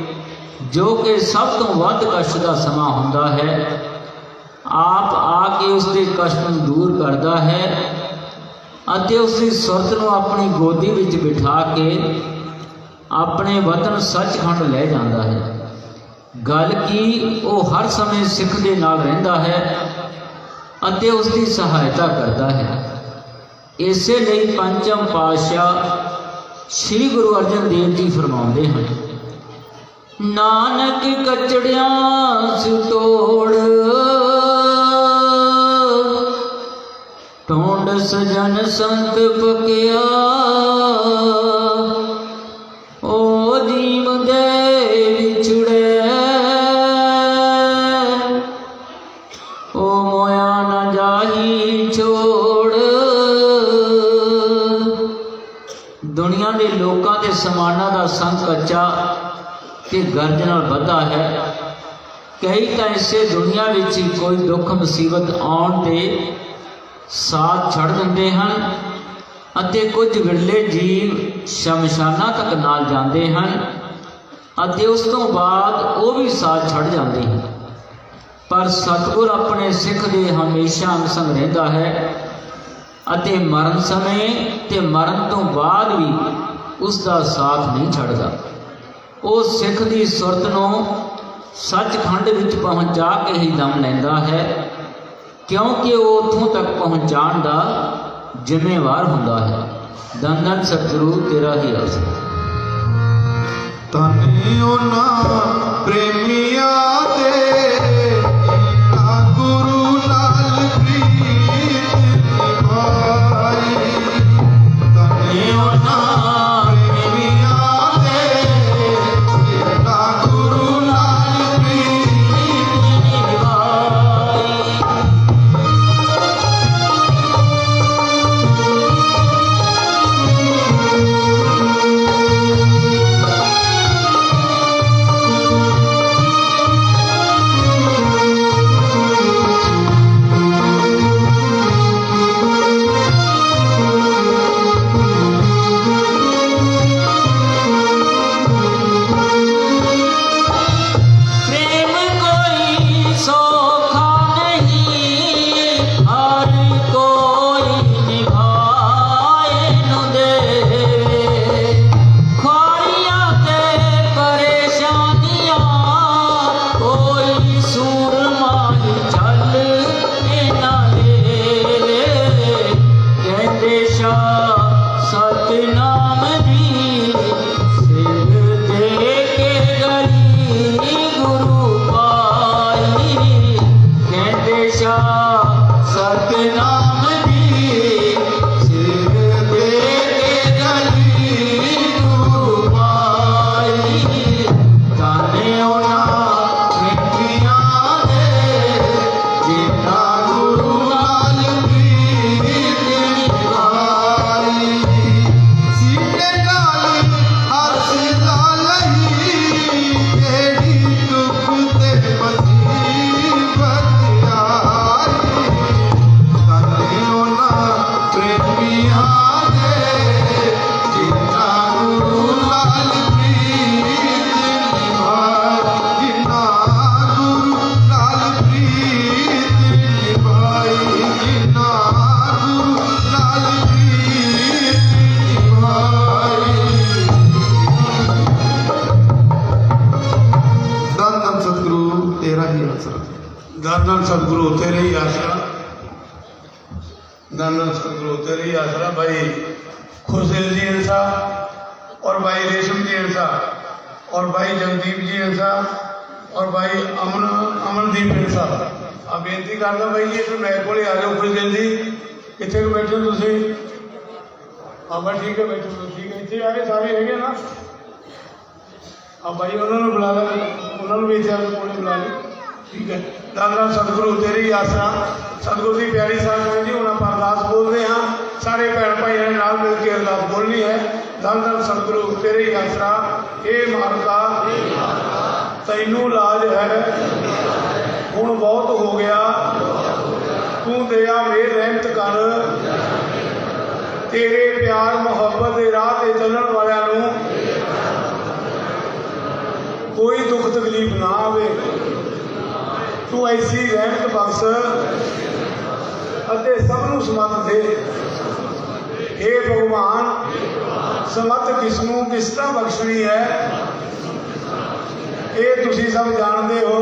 ਜੋ ਕਿ ਸਭ ਤੋਂ ਵੱਧ ਕਸ਼ਟ ਦਾ ਸਮਾਂ ਹੁੰਦਾ ਹੈ, ਆਪ ਆ ਕੇ ਉਸ ਦੇ ਕਸ਼ਟ ਨੂੰ ਦੂਰ ਕਰਦਾ ਹੈ ਅਤੇ ਉਸ ਦੀ ਸੁਰਤ ਨੂੰ ਆਪਣੀ ਗੋਦੀ ਵਿੱਚ ਬਿਠਾ ਕੇ ਆਪਣੇ ਵਤਨ ਸੱਚਖੰਡ ਲੈ ਜਾਂਦਾ ਹੈ। ਗੱਲ ਕੀ, ਉਹ ਹਰ ਸਮੇਂ ਸਿੱਖ ਦੇ ਨਾਲ ਰਹਿੰਦਾ ਹੈ ਅਤੇ ਉਸ ਦੀ ਸਹਾਇਤਾ ਕਰਦਾ ਹੈ। ਇਸੇ ਲਈ ਪੰਚਮ ਪਾਤਸ਼ਾਹ ਸ੍ਰੀ ਗੁਰੂ ਅਰਜਨ ਦੇਵ ਜੀ ਫਰਮਾਉਂਦੇ ਹਨ, ਨਾਨਕ ਕਚੜਿਆਂ ਸਿ ਤੋੜ, ਢੂੰਡ ਸਜਨ ਸੰਤ ਪਕਿਆ, ਓ ਜੀਵ ਦੇ ਵਿਛੜੇ, ਓ ਮੋਇਆ ਨਾ ਜਾਹੀ ਛੋੜ। ਦੁਨੀਆ ਦੇ ਲੋਕਾਂ ਤੇ ਸਮਾਨਾਂ ਦਾ ਸੰਗ ਕੱਚਾ ਤੇ ਗਰਜ ਨਾਲ ਬੱਧਾ ਹੈ। ਕਈ ਤਾਂ ਇਸੇ ਦੁਨੀਆ ਵਿੱਚ ਹੀ ਕੋਈ ਦੁੱਖ ਮੁਸੀਬਤ ਆਉਣ ਤੇ ਸਾਥ ਛੱਡ ਦਿੰਦੇ ਹਨ ਅਤੇ ਕੁਝ ਵਿਰਲੇ ਜੀਵ ਸ਼ਮਸ਼ਾਨਾਂ ਤੱਕ ਨਾਲ ਜਾਂਦੇ ਹਨ ਅਤੇ ਉਸ ਤੋਂ ਬਾਅਦ ਉਹ ਵੀ ਸਾਥ ਛੱਡ ਜਾਂਦੇ ਹਨ। ਪਰ ਸਤਿਗੁਰ ਆਪਣੇ ਸਿੱਖ ਦੇ ਹਮੇਸ਼ਾ ਅੰਗ ਸੰਗ ਰਹਿੰਦਾ ਹੈ ਅਤੇ ਮਰਨ ਸਮੇਂ ਤੇ ਮਰਨ ਤੋਂ ਬਾਅਦ ਵੀ ਉਸ ਦਾ ਸਾਥ ਨਹੀਂ ਛੱਡਦਾ। ਉਹ ਸਿੱਖ ਦੀ ਸੁਰਤ ਨੂੰ ਸੱਚਖੰਡ ਵਿੱਚ ਪਹੁੰਚਾ ਕੇ ਹੀ ਦਮ ਲੈਂਦਾ ਹੈ, ਕਿਉਂਕਿ ਉਹ ਉੱਥੋਂ ਤੱਕ ਪਹੁੰਚਾਉਣ ਦਾ ਜ਼ਿੰਮੇਵਾਰ ਹੁੰਦਾ ਹੈ। ਧੰਨ ਧੰਨ ਸਤਿਗੁਰੂ ਤੇਰਾ ਹੀ ਆਸ। ਧੰਨ ਉਹਨਾਂ ਪ੍ਰੇਮੀਆਂ ਦੇ ਜਿਨ੍ਹਾਂ ਗੁਰੂ ਨਾਲ ਪ੍ਰੀਤ ਨਿਭਾਈ, ਧੰਨ ਉਹਨਾਂ ਪ੍ਰੇਮੀਆਂ ਦੇ ਜਿਨ੍ਹਾਂ ਗੁਰੂ ਨਾਲ ਪ੍ਰੀਤ ਨਿਭਾਈ। धन धन सतगुरु तेरे ही आसरा, धन धन सतगुरु तेरे ही आसरा। भाई खुशदिल जी इंसा और भाई रेशम जी इंसा और भाई जगदीप जी इंसा और भाई अमनदीप इंसा। अब बेनती करदा भाई जी फिर मेरे को आ जाओ खुशदिल जी, कितने को बैठे तुम? हाँ बस ठीक है, बैठो ठीक है, इतने आए सारे है ना। अब भाई उन्होंने बुला लो, उन्होंने भी इतने बुला लो, ठीक है। धन धन सतगुरु तेरे ही आसरा। सतगुरु की प्यारी साथ जी उन्होंने अरदास बोलते हैं, सारे भैन भाई ने नाल मिल के अरदास बोलनी है। धन धन सतगुरु तेरे ही आसरा, हे मालका तैनू लाज है, हुण बहुत हो गया, तू दया मेर रहमत कर, तेरे प्यार मुहब्बत के राह ते चलण वालियां कोई दुख तकलीफ ना आवे, तू ऐसी रहमत बख्श अते सबनू समत दे। हे भगवान समत किसनू किस तरह बख्शनी है, ये तुसी सब जानते हो,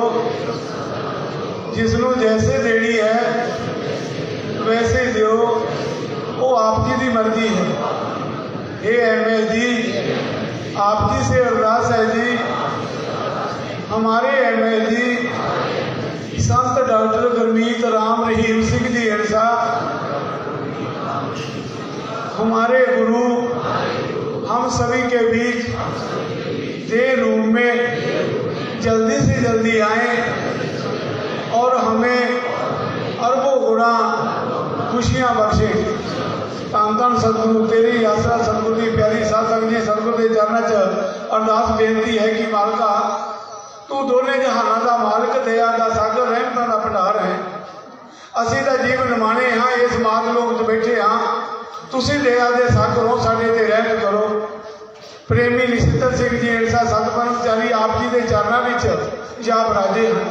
जिसनू जैसे देनी है वैसे दियो, वो आप जी की मर्जी है। हे एमएल जी आप जी से अरदास है जी, हमारे एमएल जी संत डॉक्टर गुरमीत राम रहीम सिंह जी इंसा, हमारे गुरु हम सभी के बीच दे रूप में जल्दी से जल्दी आए और हमें अरबों गुना खुशियाँ बख्शे। धन धन सतगुरु तेरी आसरा। सतगुरु की प्यारी साधक जी सतगुरु के चरणों च अरदास बेनती है कि मालका तू दोने जहाना का मालिक, दया का सागर, रहमतां का भंडार है। असीं तां जीवन निमाणे हाँ, इस मार्ग लोक च बैठे हाँ, तुसीं दया दे सागर हो, साडे ते रहमत करो। प्रेमी नछित्तर सिंह जी इंसा सतबरमचारी आप जी के चरणों में जा बराजे हैं।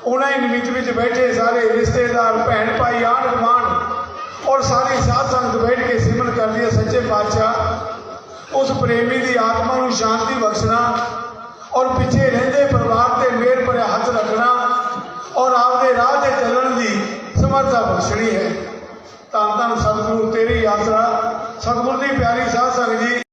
उन्हें निमित्त में बैठे सारे रिश्तेदार भैन भाई आंढ गुआंढ और सारी साध संगत बैठ के सिमरन कर दिया। सच्चे पातशाह उस प्रेमी की आत्मा को शांति बख्शना और पिछे रहिंदे परिवार से मेहर भरे हथ रखना और आपके राह से चलने की समर्था बख्शनी है। धन धन सतगुरु तेरी आसरा। सतगुरु की प्यारी